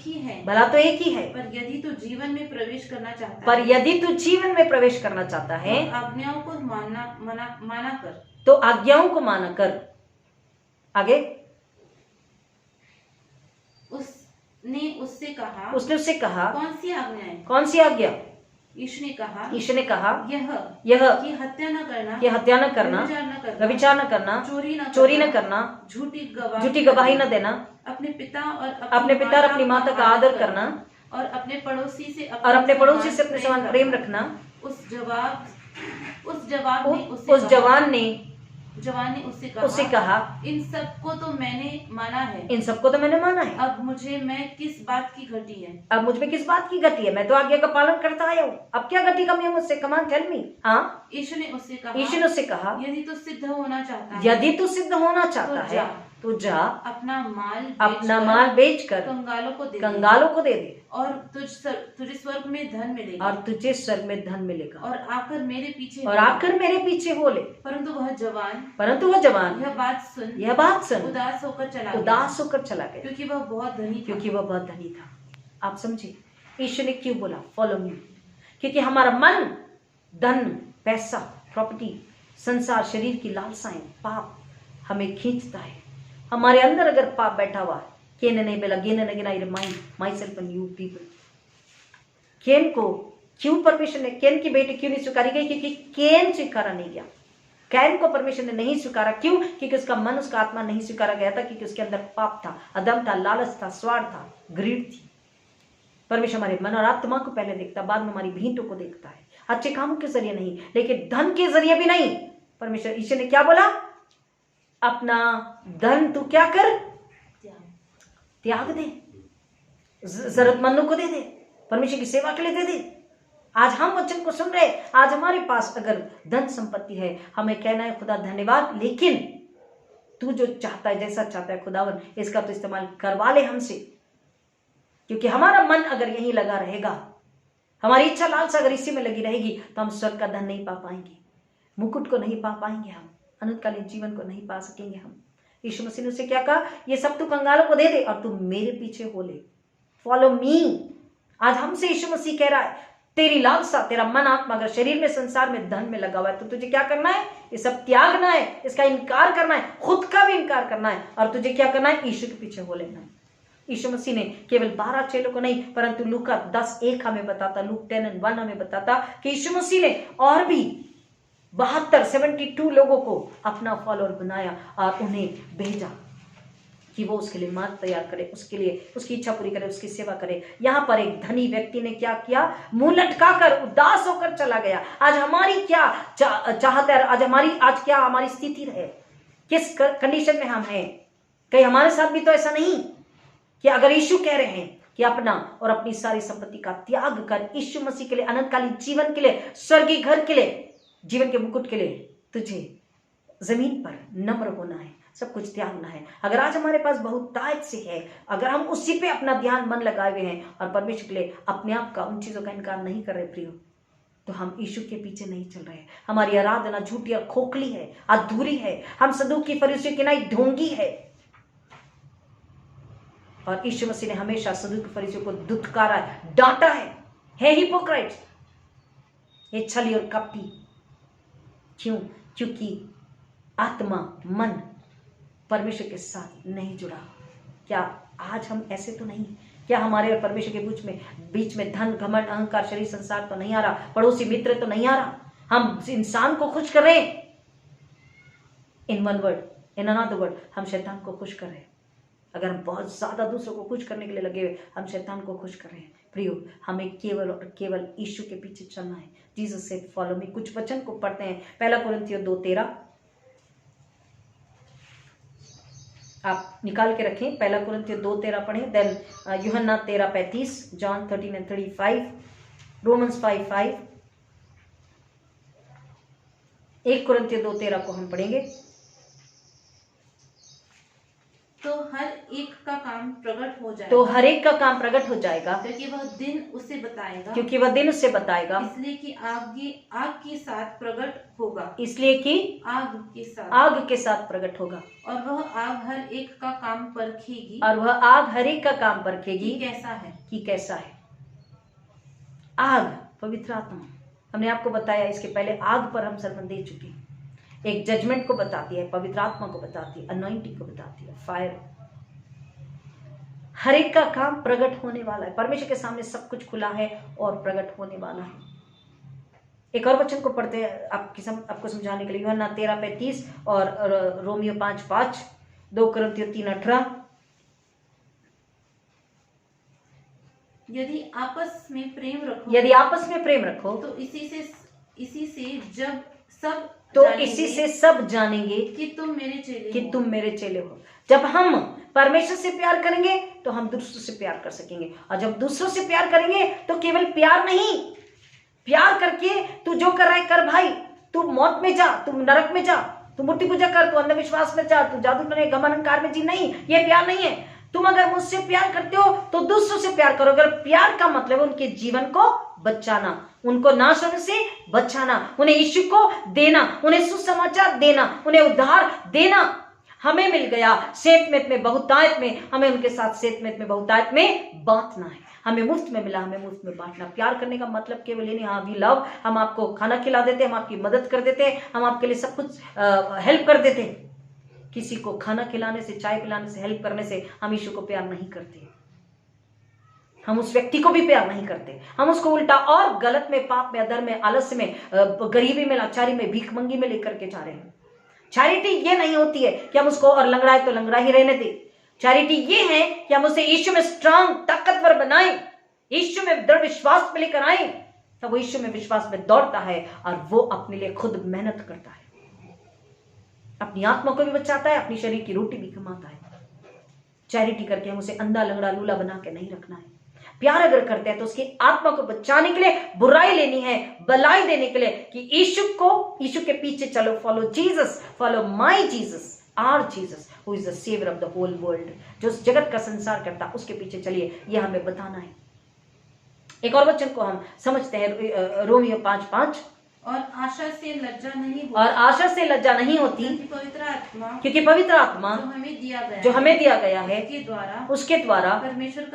ही है, पर यदि तू जीवन में प्रवेश करना चाहता है तो आज्ञाओं को माना कर। आगे उसने उससे कहा कौन सी आज्ञा? यीशु ने कहा यह कि हत्या न करना, व्यभिचार न करना, चोरी न करना, झूठी गवाही न देना, अपने पिता और अपनी माता का आदर करना, और अपने पड़ोसी से अपने समान प्रेम रखना। उस जवान ने उससे कहा इन सबको तो मैंने माना है। अब मुझ में किस बात की घटी है? मैं तो आज्ञा का पालन करता आया हूँ, अब क्या घटी कमी है मुझसे? कमान टेल मी। हाँ, यीशु ने उससे कहा यदि तू सिद्ध होना चाहता है तो जा अपना माल बेचकर कंगालों को दे दे, और तुझे स्वर्ग में धन मिलेगा, और आकर मेरे पीछे हो ले। परंतु वह जवान यह बात सुन उदास होकर चला गया, क्योंकि वह बहुत धनी था। आप समझे यीशु ने क्यों बोला फॉलो मी? क्योंकि हमारा मन, धन, पैसा, प्रॉपर्टी, संसार, शरीर की लालसाएं, पाप हमें खींचता है। हमारे अंदर अगर पाप बैठा हुआ, केन नहीं बोला gain again I remind myself and you people. Cain को क्यों परमेश्वर ने, केन की बेटी क्यों नहीं स्वीकारी गई? क्योंकि केन स्वीकारा नहीं गया। कैन को परमेश्वर ने नहीं स्वीकारा, क्यों? क्योंकि उसका मन, उसका आत्मा नहीं स्वीकारा गया था, क्योंकि उसके अंदर पाप था, अदम था, लालच था, स्वार्थ था, ग्रीड थी। परमेश्वर हमारे मन और आत्मा को पहले देखता, बाद में हमारी भींटों को देखता है, अच्छे कामों के जरिए नहीं, लेकिन धन के जरिए भी नहीं। परमेश्वर ईश्वर ने क्या बोला? अपना धन तू क्या कर? त्याग दे, जरूरतमंदों को दे दे, परमेश्वर की सेवा के लिए दे दे। आज हम वचन को सुन रहे, आज हमारे पास अगर धन संपत्ति है, हमें कहना है खुदा धन्यवाद, लेकिन तू जो चाहता है, जैसा चाहता है खुदावन, इसका तो इस्तेमाल करवा ले हमसे। क्योंकि हमारा मन अगर यहीं लगा रहेगा, हमारी इच्छा लालसा अगर इसी में लगी रहेगी, तो हम स्वर्ग का धन नहीं पा पाएंगे। मुकुट को नहीं पा पाएंगे, हम अनंतकालीन जीवन को नहीं पा सकेंगे हम। यीशु मसीह ने उसे क्या कहा, ये सब तू कंगालों को दे दे और तू मेरे पीछे हो ले, फॉलो मी। आज हमसे यीशु मसीह कह रहा है, तेरी लालसा, तेरा मन आत्मा अगर शरीर में, संसार में, धन में लगा हुआ है तो तुझे क्या करना है, ये सब त्यागना है, इसका इनकार करना है, खुद का भी इनकार करना है और तुझे क्या करना है, यीशु के पीछे हो लेना है। यीशु मसीह ने केवल 12 चेलों को नहीं, परंतु लूका 10:1 हमें बताता, लूक 10:1 हमें बताता कि यीशु मसीह ने और भी 72 लोगों को अपना फॉलोअर बनाया और उन्हें भेजा कि वो उसके लिए मार्ग तैयार करे, उसके लिए उसकी इच्छा पूरी करे, उसकी सेवा करे। यहाँ पर एक धनी व्यक्ति ने क्या किया, मुंह लटकाकर उदास होकर चला गया। आज हमारी क्या चाहत है, आज क्या हमारी स्थिति रहे, किस कंडीशन में हम हैं। कहीं हमारे साथ भी तो ऐसा नहीं कि अगर यीशु कह रहे हैं कि अपना और अपनी सारी संपत्ति का त्याग कर यीशु मसीह के लिए, अनंतकालीन जीवन के लिए, स्वर्गीय घर के लिए, जीवन के मुकुट के लिए तुझे जमीन पर नम्र होना है, सब कुछ त्यागना है। अगर आज हमारे पास बहुतायत से है, अगर हम उसी पे अपना ध्यान मन लगाए हुए हैं और परमेश्वर के लिए अपने आप का, उन चीजों का इनकार नहीं कर रहे प्रियो, तो हम यीशु के पीछे नहीं चल रहे। हमारी आराधना झूठी और खोखली है, अधूरी है, हम सदूकी फरीसियों की नहीं ढोंगी है। और यीशु मसीह ने हमेशा सदूकी फरीसियों को दुत्कारा है, डांटा है हिपोक्राइट्स, ये छली और कपटी। क्यों? क्योंकि आत्मा, मन परमेश्वर के साथ नहीं जुड़ा। क्या आज हम ऐसे तो नहीं? क्या हमारे और परमेश्वर के बीच में धन, घमंड, अहंकार, शरीर, संसार तो नहीं आ रहा? पड़ोसी मित्र तो नहीं आ रहा? हम इंसान को खुश कर रहे हैं। In one word, in another word, हम शैतान को खुश कर रहे हैं। अगर हम बहुत ज्यादा दूसरों को खुश करने के लिए लगे हुए, हम शैतान को खुश कर रहे हैं। प्रियो, हमें केवल और केवल यीशु के पीछे चलना है। जीसस सेड फॉलो मी। कुछ वचन को पढ़ते हैं। 1 कुरिन्थियों 2:13 आप निकाल के रखें। 1 कुरिन्थियों 2:13 पढ़ें। देन यूहन्ना 13:35, जॉन 13:35, रोमन्स 5:5। 1 कुरिन्थियों 2:13 को हम पढ़ेंगे। तो हर एक का काम प्रकट हो जाएगा, क्योंकि वह दिन उसे बताएगा, इसलिए कि आग के साथ प्रकट होगा, और वह आग हर एक का काम परखेगी कि कैसा है। आग, पवित्र आत्मा, हमने आपको बताया इसके पहले आग पर हम सरमन दे चुके हैं। एक जजमेंट को बताती है, पवित्र आत्मा को बताती है, अनॉइंटिंग को बताती है, फायर। हर एक का काम प्रकट होने वाला है। परमेश्वर के सामने सब कुछ खुला है और प्रकट होने वाला है। एक और वचन को पढ़ते हैं आपको समझाने के लिए। यूहन्ना 13:35 और रोमियो 5:5, 2 कुरिन्थियों 3:18। यदि आपस में प्रेम रखो तो इसी से सब जानेंगे कि तुम मेरे चेले हो। जब हम परमेश्वर से प्यार करेंगे तो हम दूसरों से प्यार कर सकेंगे, और जब दूसरों से प्यार करेंगे तो केवल प्यार नहीं, प्यार करके तू जो कर रहा है कर भाई, तू मौत में जा, तू नरक में जा, तू मूर्ति पूजा कर, तू अंधविश्वास में जा, तू जादू में, घमंड, अहंकार में जी, नहीं, ये प्यार नहीं है। तुम अगर मुझसे प्यार करते हो तो दूसरों से प्यार करो। अगर प्यार का मतलब उनके जीवन को बचाना, उनको नाश होने से बचाना, उन्हें यीशु को देना, उन्हें सुसमाचार देना, उन्हें उद्धार देना। हमें मिल गया सेतमेत में, बहुतायत में, हमें उनके साथ सेतमेत में, बहुतायत में बांटना है। हमें मुफ्त में मिला, हमें मुफ्त में बांटना। प्यार करने का मतलब केवल ये नहीं, हाँ वी लव, हम आपको खाना खिला देते, हम आपकी मदद कर देते, हम आपके लिए सब कुछ हेल्प कर देते। किसी को खाना खिलाने से, चाय पिलाने से, हेल्प करने से हम यीशु को प्यार नहीं करते। हम उस व्यक्ति को भी प्यार नहीं करते, हम उसको उल्टा और गलत में, पाप में, अधर्म में, आलस्य में, गरीबी में, लाचारी में, भीखमंगी में लेकर के जा रहे हैं। चैरिटी ये नहीं होती है कि हम उसको और लंगड़ा है तो लंगड़ा ही रहने दें। चैरिटी ये है कि हम उसे यीशु में स्ट्रांग, ताकतवर बनाएं, यीशु में दृढ़ विश्वास में लेकर आए, तब वो यीशु में विश्वास में दौड़ता है और वो अपने लिए खुद मेहनत करता है, अपनी आत्मा को भी बचाता है, अपनी शरीर की रोटी भी कमाता है। चैरिटी करके हम उसे अंधा, लंगड़ा, लूला बना के नहीं रखना है। प्यार अगर करते हैं तो उसकी आत्मा को बचाने के लिए बुराई लेनी है, भलाई देने के लिए, कि यीशु के पीछे चलो। Follow Jesus, follow my Jesus, our Jesus who is the saviour of the whole world. जो उस जगत का संसार करता, उसके पीछे चलिए, यह हमें बताना है। एक और वचन को हम समझते हैं, रोमियो 5:5 और आशा से लज्जा नहीं होती, और आशा से लज्जा नहीं होती, क्योंकि पवित्र आत्मा क्योंकि पवित्र आत्मा जो हमें दिया गया है उसके द्वारा परमेश्वर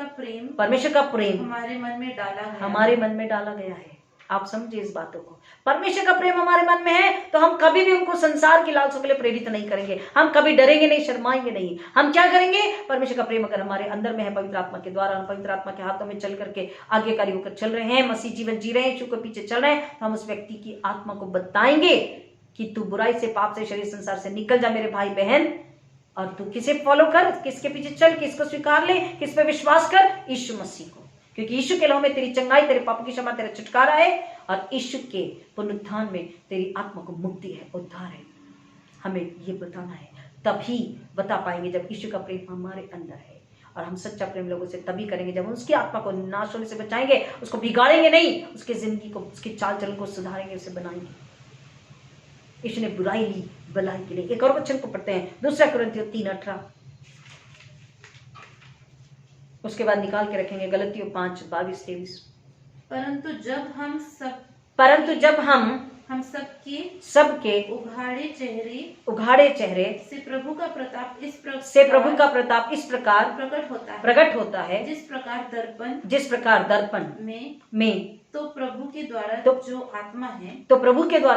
का प्रेम हमारे हमारे मन में डाला गया है। आप समझिए इस बातों को। परमेश्वर का प्रेम हमारे मन में है तो हम कभी भी उनको संसार की लालसों के लिए प्रेरित नहीं करेंगे। हम कभी डरेंगे नहीं, शर्माएंगे नहीं। हम क्या करेंगे? परमेश्वर का प्रेम अगर हमारे अंदर में है, पवित्र आत्मा के द्वारा, हम पवित्र आत्मा के हाथों में चल करके आज्ञाकारी होकर चल रहे हैं, मसीह जीवन जी रहे हैं, यीशु के पीछे चल रहे हैं, तो हम उस व्यक्ति की आत्मा को बताएंगे कि तू बुराई से, पाप से, शरीर संसार से निकल जा मेरे भाई बहन, और तू किसे फॉलो कर, किसके पीछे चल, किसको स्वीकार ले, किस पे विश्वास कर? यीशु मसीह को। क्योंकि यीशु के लहू में तेरी चंगाई, तेरे पापों की क्षमा, तेरा छुटकारा है, और यीशु के पुनरुत्थान में तेरी आत्मा को मुक्ति है, उद्धार है। हमें ये बताना है, तभी बता पाएंगे जब यीशु का प्रेम हमारे अंदर है। और हम सच्चा प्रेम लोगों से तभी करेंगे जब हम उसकी आत्मा को नाश होने से बचाएंगे, उसको बिगाड़ेंगे नहीं, उसकी जिंदगी को, उसकी चाल चलन को सुधारेंगे, उसे बनाएंगे। यीशु ने बुराई ली भलाई के लिए। एक और वचन को पढ़ते हैं, 2 कुरिन्थियों 3:18। उसके बाद निकाल के रखेंगे गलतियों 5:22-23। परंतु जब हम सबके उघाड़े चेहरे से प्रभु का प्रताप इस प्रकार प्रकट होता है जिस प्रकार दर्पण में तो प्रभु के द्वारा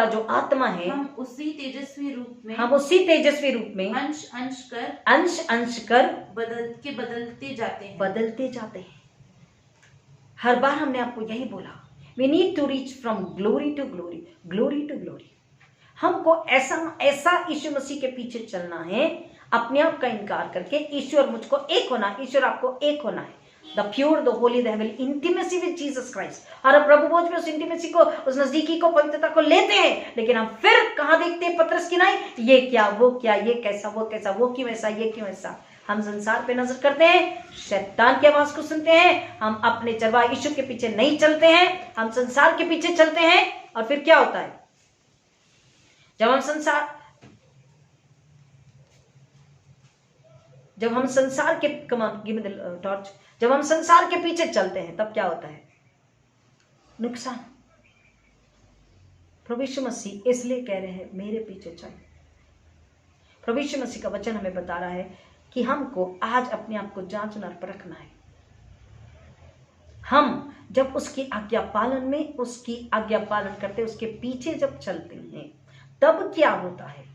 जो आत्मा है हम उसी तेजस्वी रूप में अंश अंश कर बदलते जाते हैं। हर बार हमने आपको यही बोला, we need to reach from glory to glory, glory to glory। हमको ऐसा यीशु मसीह के पीछे चलना है, अपने आप का इनकार करके यीशु और मुझको एक होना है, ईश्वर आपको एक होना है। The pure, the holy, the heavenly intimacy with Jesus Christ। और अब प्रभु भोज में उस इंटीमेसी को, उस नजदीकी को, पवित्रता को लेते हैं, लेकिन हम फिर कहाँ देखते हैं? पतरस की नाई, ये क्या, वो क्या, ये कैसा, वो कैसा, वो क्यों ऐसा, ये क्यों ऐसा। हम संसार पे नजर करते हैं, शैतान की आवाज को सुनते हैं, हम अपने चरवाहे यीशु के पीछे नहीं चलते हैं, हम संसार के पीछे चलते हैं। और फिर क्या होता है? जब हम संसार के टॉर्च, जब हम संसार के पीछे चलते हैं, तब क्या होता है? नुकसान। प्रभु यीशु मसीह इसलिए कह रहे हैं मेरे पीछे चल। प्रभु यीशु मसीह का वचन हमें बता रहा है कि हमको आज अपने आप को जांचना और परखना है। हम जब उसकी आज्ञा पालन में, उसकी आज्ञा पालन करते, उसके पीछे जब चलते हैं, तब क्या होता है?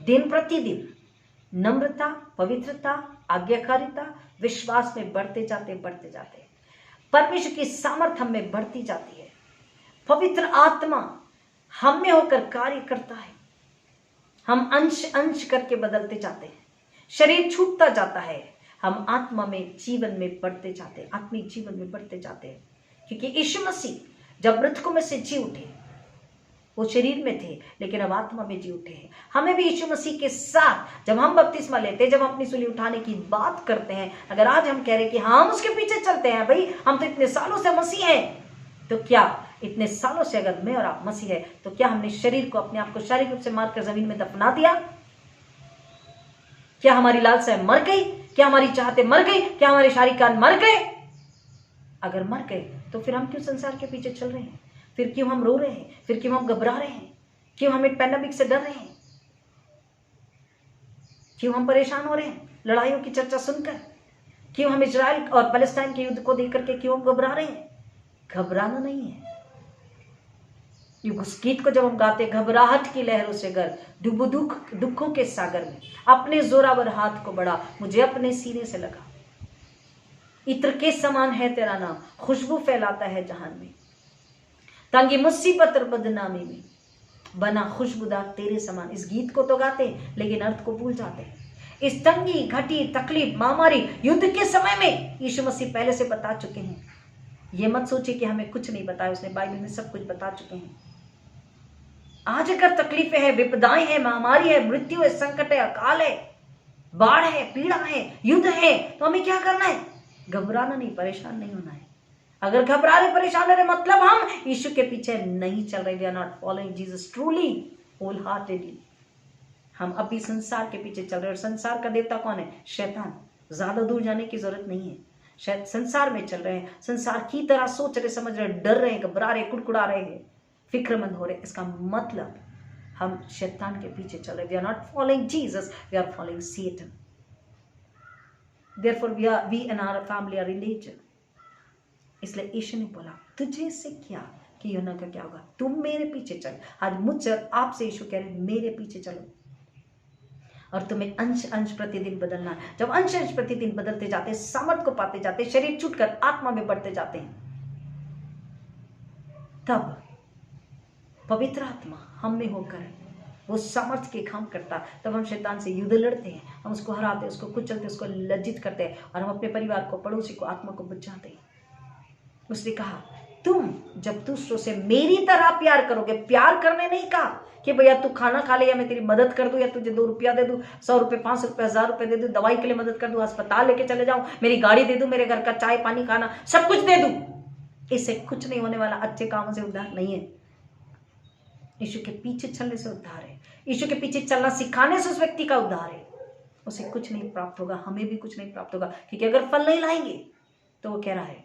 दिन प्रतिदिन नम्रता, पवित्रता, आज्ञाकारिता, विश्वास में बढ़ते जाते परमेश्वर की सामर्थ हम में बढ़ती जाती है। पवित्र आत्मा हम में होकर कार्य करता है। हम अंश अंश करके बदलते जाते हैं, शरीर छूटता जाता है, हम आत्मा में, जीवन में बढ़ते जाते हैं, आत्मिक जीवन में बढ़ते जाते हैं। क्योंकि यीशु मसीह जब मृतकों में से जी उठे, वो शरीर में थे लेकिन अब आत्मा में जी उठे हैं। हमें भी यीशु मसीह के साथ जब हम बपतिस्मा लेते हैं, जब हम अपनी सूली उठाने की बात करते हैं, अगर आज हम कह रहे हैं कि हाँ हम उसके पीछे चलते हैं, भाई हम तो इतने सालों से मसीह हैं, तो क्या इतने सालों से अगर मैं और आप मसीह है, तो क्या हमने शरीर को, अपने आप को शारीरिक रूप से मारकर जमीन में दफना दिया? क्या हमारी लालसाएं मर गई? क्या हमारी चाहते मर गई? क्या हमारे शारीरिक मर गए? अगर मर गए तो फिर हम क्यों संसार के पीछे चल रहे हैं? फिर क्यों हम रो रहे हैं? फिर क्यों हम घबरा रहे हैं? क्यों हम पैंडेमिक से डर रहे हैं? क्यों हम परेशान हो रहे हैं लड़ाइयों की चर्चा सुनकर? क्यों हम इजराइल और पैलेस्टाइन के युद्ध को देख करके क्यों हम घबरा रहे हैं? घबराना नहीं है। उस गीत को जब हम गाते, घबराहट की लहरों से गर, डूबो दुखों के सागर में, अपने जोरावर हाथ को बढ़ा, मुझे अपने सीने से लगा। इत्र के समान है तेरा नाम, खुशबू फैलाता है जहान में, तंगी मुसीबत और बदनामी में बना खुशबूदार तेरे समान। इस गीत को तो गाते लेकिन अर्थ को भूल जाते हैं। इस तंगी, घटी, तकलीफ, महामारी, युद्ध के समय में यीशु मसीह पहले से बता चुके हैं। ये मत सोचिए कि हमें कुछ नहीं बताया, उसने बाइबल में सब कुछ बता चुके हैं। आज अगर तकलीफें हैं, विपदाएं हैं, महामारी है, मृत्यु है, संकट है, अकाल है, बाढ़ है, पीड़ा है, युद्ध है, तो हमें क्या करना है? घबराना नहीं, परेशान नहीं होना है। अगर घबरा रहे, परेशान रहे, मतलब हम यीशु के पीछे नहीं चल रहे। We are not following Jesus truly, wholeheartedly. हम अभी संसार के पीछे चल रहे हैं। और संसार का देवता कौन है? शैतान। ज्यादा दूर जाने की जरूरत नहीं है। शायद संसार में चल रहे हैं, संसार की तरह सोच रहे, समझ रहे, डर रहे, घबरा रहे, कुड़कुड़ा रहे हैं, फिक्रमंद हो रहे, इसका मतलब हम शैतान के पीछे चल रहे। We are not following Jesus, we are following Satan. Therefore we and our family are in danger. इसलिए यीशु ने बोला तुझे इससे क्या कि यूना का क्या होगा, तुम मेरे पीछे चल। आज मुझसे और आपसे यीशु कह रहे मेरे पीछे चलो, और तुम्हें अंश अंश प्रतिदिन बदलना है। जब अंश अंश प्रतिदिन बदलते जाते, सामर्थ को पाते जाते, शरीर छूटकर आत्मा में बढ़ते जाते हैं, तब पवित्र आत्मा हम में होकर वो सामर्थ्य के काम करता। तब हम शैतान से युद्ध लड़ते हैं, हम उसको हराते, उसको कुचलते, उसको लज्जित करते हैं, और हम अपने परिवार को, पड़ोसी को, आत्मा को बचाते हैं। उसने कहा तुम जब दूसरों से मेरी तरह प्यार करोगे, प्यार करने नहीं कहा कि भैया तू खाना खा ले या मैं तेरी मदद कर दूं, या तुझे 2 रुपया दे दूं, 100 रुपये, 500 रुपये, 1000 रुपये दे दूं, दवाई के लिए मदद कर दूं, अस्पताल लेके चले जाऊं, मेरी गाड़ी दे दूं, मेरे घर का चाय पानी खाना सब कुछ दे दूं। इससे कुछ नहीं होने वाला। अच्छे कामों से उद्धार नहीं है, यीशु के पीछे चलने से उद्धार है। यीशु के पीछे चलना सिखाने से उस व्यक्ति का उद्धार है। उसे कुछ नहीं प्राप्त होगा, हमें भी कुछ नहीं प्राप्त होगा, क्योंकि अगर फल नहीं लाएंगे तो वो कह रहा है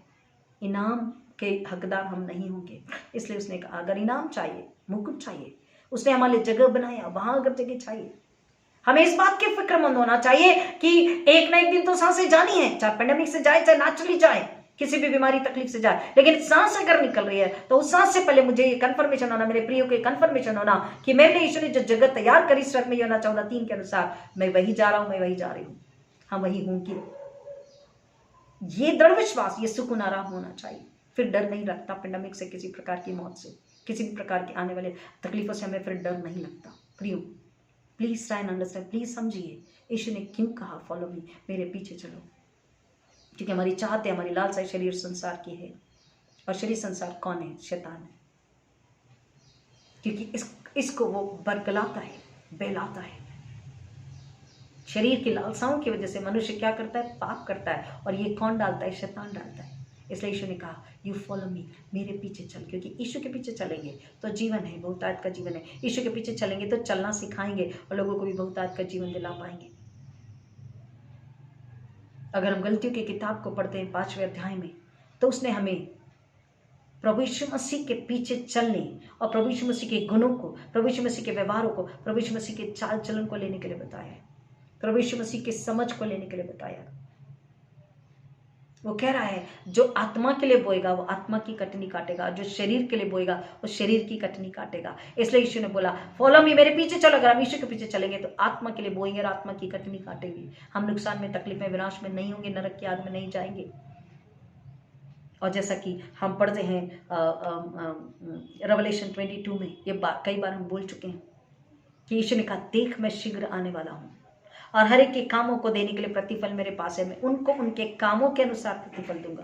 इनाम के हकदार हम नहीं होंगे। इसलिए उसने कहा अगर इनाम चाहिए, मुकुट चाहिए, उसने हमारे लिए जगह बनाया, वहां अगर जगह चाहिए, हमें इस बात के फिक्रमंद होना चाहिए कि एक ना एक दिन तो सांसें जानी है, चाहे पेंडेमिक से जाए, चाहे नेचुरली जाए, किसी भी बीमारी तकलीफ से जाए, लेकिन सांस अगर निकल रही है तो उस सांस से पहले मुझे ये कंफर्मेशन होना, मेरे प्रियो को कंफर्मेशन होना कि मेरे लिए ईश्वर ने जो जगह तैयार करी स्वर्ग में, योना 14:3 के अनुसार, मैं वही जा रहा हूं, मैं वही जा रही हूं, हम वही होंगे। ये दृढ़ विश्वास, ये सुकून आराम होना चाहिए। फिर डर नहीं लगता पेंडेमिक से, किसी प्रकार की मौत से, किसी भी प्रकार के आने वाले तकलीफों से हमें फिर डर नहीं लगता। प्रियो please try and understand, please समझिए यीशु ने क्यों कहा फॉलो मी, मेरे पीछे चलो। क्योंकि हमारी चाहते, हमारी लालसा शरीर संसार की है, और शरीर संसार कौन है? शैतान है। क्योंकि इसको वो बरगलाता है, बहलाता है। शरीर की लालसाओं की वजह से मनुष्य क्या करता है? पाप करता है। और ये कौन डालता है? शैतान डालता है। इसलिए यीशु ने कहा यू फॉलो मी, मेरे पीछे चल। क्योंकि यीशु के पीछे चलेंगे तो जीवन है, बहुतायत का जीवन है। यीशु के पीछे चलेंगे तो चलना सिखाएंगे और लोगों को भी बहुतायत का जीवन दिला पाएंगे। अगर हम गलतियों की किताब को पढ़ते हैं 5वें अध्याय में, तो उसने हमें प्रभु यीशु मसीह के पीछे चलने और प्रभु यीशु मसीह के गुणों को, प्रभु यीशु मसीह के व्यवहारों को, प्रभु यीशु मसीह के चाल चलन को लेने के लिए बताया है, प्रभु यीशु मसीह के समझ को लेने के लिए बताया। वो कह रहा है जो आत्मा के लिए बोएगा वो आत्मा की कटनी काटेगा, जो शरीर के लिए बोएगा वो शरीर की कटनी काटेगा। इसलिए यीशु ने बोला फॉलो मी, मेरे पीछे चलो। अगर हम यीशु के पीछे चलेंगे तो आत्मा के लिए बोएंगे और आत्मा की कटनी काटेंगे। हम नुकसान में, तकलीफ में, विनाश में नहीं होंगे, नरक की आग में नहीं जाएंगे। और जैसा कि हम पढ़ते हैं रेवलेशन 22 में, ये कई बार हम बोल चुके हैं कि यीशु ने कहा देख मैं शीघ्र आने वाला हूँ और हर एक के कामों को देने के लिए प्रतिफल मेरे पास है। मैं उनको उनके कामों के अनुसार प्रतिफल दूंगा।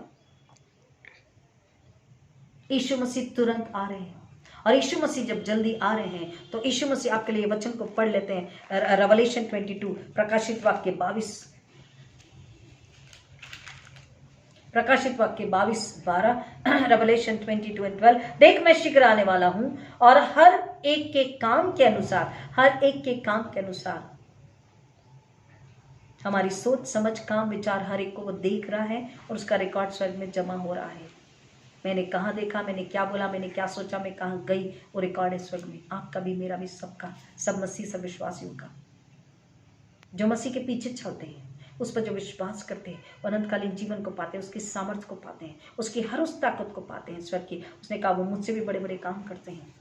यीशु मसीह तुरंत आ रहे हैं, और यीशु मसीह जब जल्दी आ रहे हैं तो यीशु मसीह आपके लिए वचन को पढ़ लेते हैं। रेवलेशन 22, प्रकाशित वाक्य 22:12, रेवलेशन 22:12। देख मैं शीघ्र आने वाला हूं और हर एक के काम के अनुसार, हर एक के काम के अनुसार, हमारी सोच समझ काम विचार हर एक को वो देख रहा है और उसका रिकॉर्ड स्वर्ग में जमा हो रहा है। मैंने कहाँ देखा, मैंने क्या बोला, मैंने क्या सोचा, मैं कहाँ गई, वो रिकॉर्ड है स्वर्ग में। आपका भी, मेरा भी, सबका, सब मसीह, सब विश्वासियों का। जो मसीह के पीछे चलते हैं, उस पर जो विश्वास करते हैं, अनंतकालीन जीवन को पाते हैं, उसकी सामर्थ्य को पाते हैं, उसकी हर उस ताकत को पाते हैं स्वर्ग की। उसने कहा वो मुझसे भी बड़े बड़े काम करते हैं।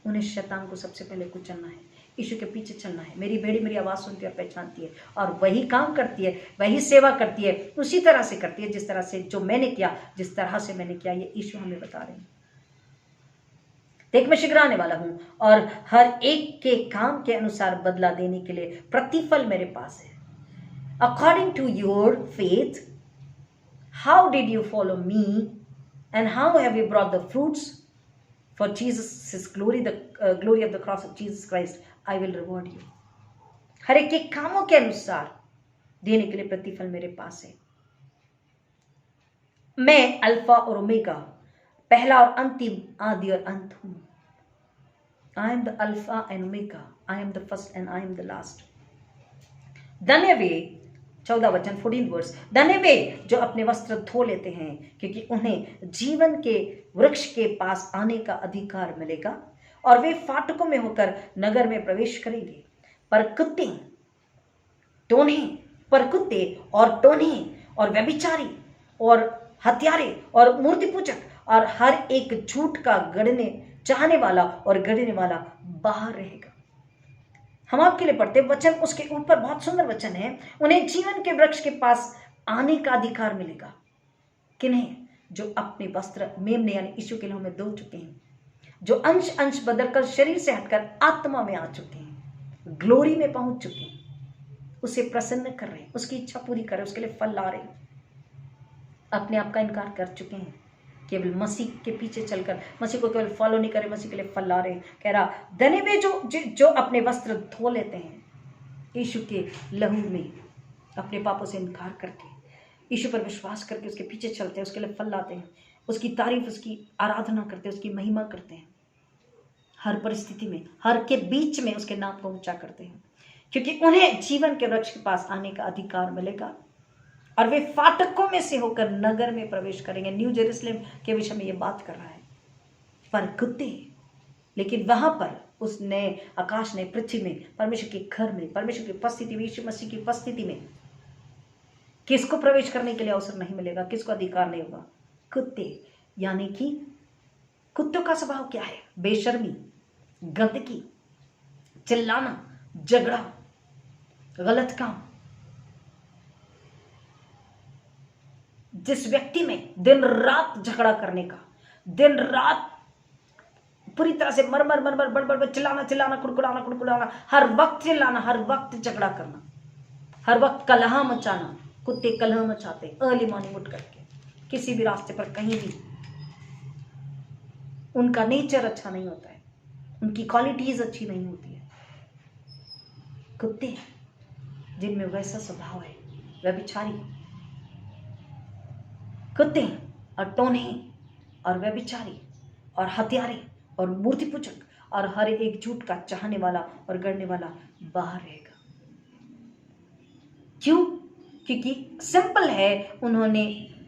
उन्हें शैतान को सबसे पहले कुचलना है, यीशु के पीछे चलना है। मेरी भेड़ी मेरी आवाज़ सुनती है और पहचानती है, और वही काम करती है, वही सेवा करती है, उसी तरह से करती है जिस तरह से जो मैंने किया, जिस तरह से मैंने किया। ये यीशु हमें बता रहे हैं। देख मैं शीघ्र आने वाला हूं और हर एक के काम के अनुसार बदला देने के लिए प्रतिफल मेरे पास है। According to your faith, how did you follow me, and how have you brought the fruits for Jesus' glory, the glory of the cross of Jesus Christ? I will reward you. हर एक के कामों के अनुसार देने के लिए प्रतिफल मेरे पास है। मैं अल्फा और ओमेगा, पहला और अंतिम, आदि और अंत हूं। I am the Alpha and Omega. I am the first and I am the last. धन्य वे 14 वचन 14 वर्स। धन्य वे जो अपने वस्त्र धो लेते हैं, क्योंकि उन्हें जीवन के वृक्ष के पास आने का अधिकार मिलेगा और वे फाटकों में होकर नगर में प्रवेश करेंगे। पर कुत्ते और टोन्हे और व्यभिचारी और हत्यारे और मूर्ति पूजक और हर एक झूठ का गढ़ने चाहने वाला और गढ़ने वाला बाहर रहेगा। हम आपके लिए पढ़ते वचन, उसके ऊपर बहुत सुंदर वचन है। उन्हें जीवन के वृक्ष के पास आने का अधिकार मिलेगा। किन्हें? जो अपने वस्त्र मेमने यानी यीशु के लहू में धो चुके हैं, जो अंश अंश बदलकर शरीर से हटकर आत्मा में आ चुके हैं, ग्लोरी में पहुंच चुके हैं, उसे प्रसन्न कर रहे हैं, उसकी इच्छा पूरी कर रहे हैं, उसके लिए फल ला रहे हैं, अपने आप का इनकार कर चुके हैं, केवल मसीह के पीछे चलकर मसीह को केवल फॉलो नहीं करे, मसीह के लिए फल ला रहे हैं। कह रहा धन्य वे जो अपने वस्त्र धो लेते हैं, यीशु के लहू में अपने पापों से इनकार करके यीशु पर विश्वास करके उसके पीछे चलते हैं, उसके लिए फल लाते हैं, उसकी तारीफ, उसकी आराधना करते हैं, उसकी महिमा करते हैं, हर परिस्थिति में, हर के बीच में उसके नाम को ऊंचा करते हैं, क्योंकि उन्हें जीवन के वृक्ष के पास आने का अधिकार मिलेगा और वे फाटकों में से होकर नगर में प्रवेश करेंगे। न्यू जेरूसलम के विषय में ये बात कर रहा है। पर कुत्ते, लेकिन वहां पर उस नए आकाश, नए पृथ्वी में, परमेश्वर के घर में, परमेश्वर की उपस्थिति में, यीशु मसीह की उपस्थिति में किसको प्रवेश करने के लिए अवसर नहीं मिलेगा, किसको अधिकार नहीं होगा? कुत्ते। यानी कि कुत्तों का स्वभाव क्या है? बेशर्मी, गंदगी, चिल्लाना, झगड़ा, गलत काम। जिस व्यक्ति में दिन रात झगड़ा करने का, दिन रात पूरी तरह से मर बड़ चिल्लाना, कुड़कुड़ाना, हर वक्त चिल्लाना, हर वक्त झगड़ा करना, हर वक्त कलह मचाना। कुत्ते कलह मचाते अर्ली मॉर्निंग उठ करके, किसी भी रास्ते पर, कहीं भी। उनका नेचर अच्छा नहीं होता है, उनकी क्वालिटीज अच्छी नहीं होती है। कुत्ते जिनमें वैसा स्वभाव है, व्यभिचारी कुत्ते और टोन्हे और व्यभिचारी और हत्यारे और मूर्ति पूजक और हर एक झूठ का चाहने वाला और गढ़ने वाला बाहर रहेगा। क्यों? क्योंकि सिंपल है, उन्होंने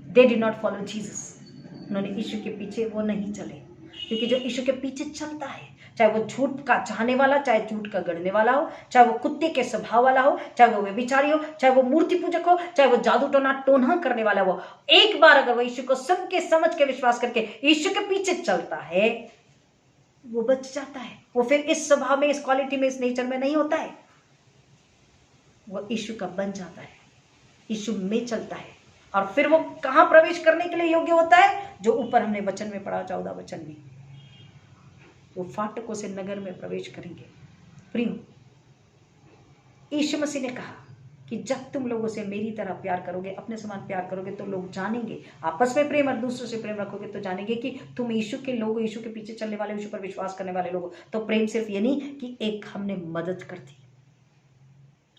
they did not follow Jesus, उन्होंने यीशु के पीछे वो नहीं चले। क्योंकि जो यीशु के पीछे चलता है, चाहे वो झूठ का चाहने वाला, चाहे झूठ का गढ़ने वाला हो, चाहे वो कुत्ते के स्वभाव वाला हो, चाहे वो व्यभिचारी हो, चाहे वो मूर्ति पूजक हो, चाहे वो जादू टोना करने वाला हो, एक बार अगर वो यीशु को सुन के समझ के विश्वास करके यीशु के पीछे चलता है, वो बच जाता है। वो फिर इस स्वभाव में, इस क्वालिटी में, इस नेचर में नहीं होता है, वो यीशु का बन जाता है, यीशु में चलता है। और फिर वो कहां प्रवेश करने के लिए योग्य होता है? जो ऊपर हमने वचन में पढ़ा, 14 वचन में, वो फाटकों से नगर में प्रवेश करेंगे। प्रियो, यीशु मसीह ने कहा कि जब तुम लोगों से मेरी तरह प्यार करोगे, अपने समान प्यार करोगे, तो लोग जानेंगे, आपस में प्रेम और दूसरों से प्रेम रखोगे तो जानेंगे कि तुम यीशु के लोग, यीशु के पीछे चलने वाले, यीशु पर विश्वास करने वाले लोग। तो प्रेम सिर्फ ये नहीं कि एक हमने मदद कर दी,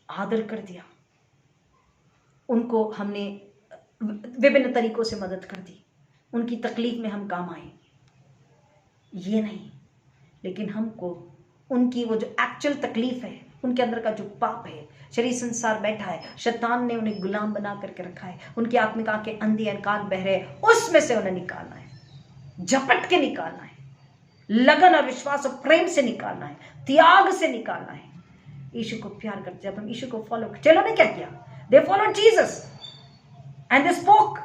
आदर कर दिया, उनको हमने विभिन्न तरीकों से मदद कर दी, उनकी तकलीफ में हम काम आए, ये नहीं, लेकिन हमको उनकी वो जो एक्चुअल तकलीफ है, उनके अंदर का जो पाप है, शरीर संसार बैठा है, शैतान ने उन्हें गुलाम बना करके रखा है, उनकी आत्मिक आंखें अंधी हैं, कान बहरे, उसमें से उन्हें निकालना है, झपट के निकालना है, लगन और विश्वास और प्रेम से निकालना है, त्याग से निकालना है। यीशु को प्यार करते, जब हम यीशु को फॉलो, चलो ने क्या किया? They followed Jesus and they spoke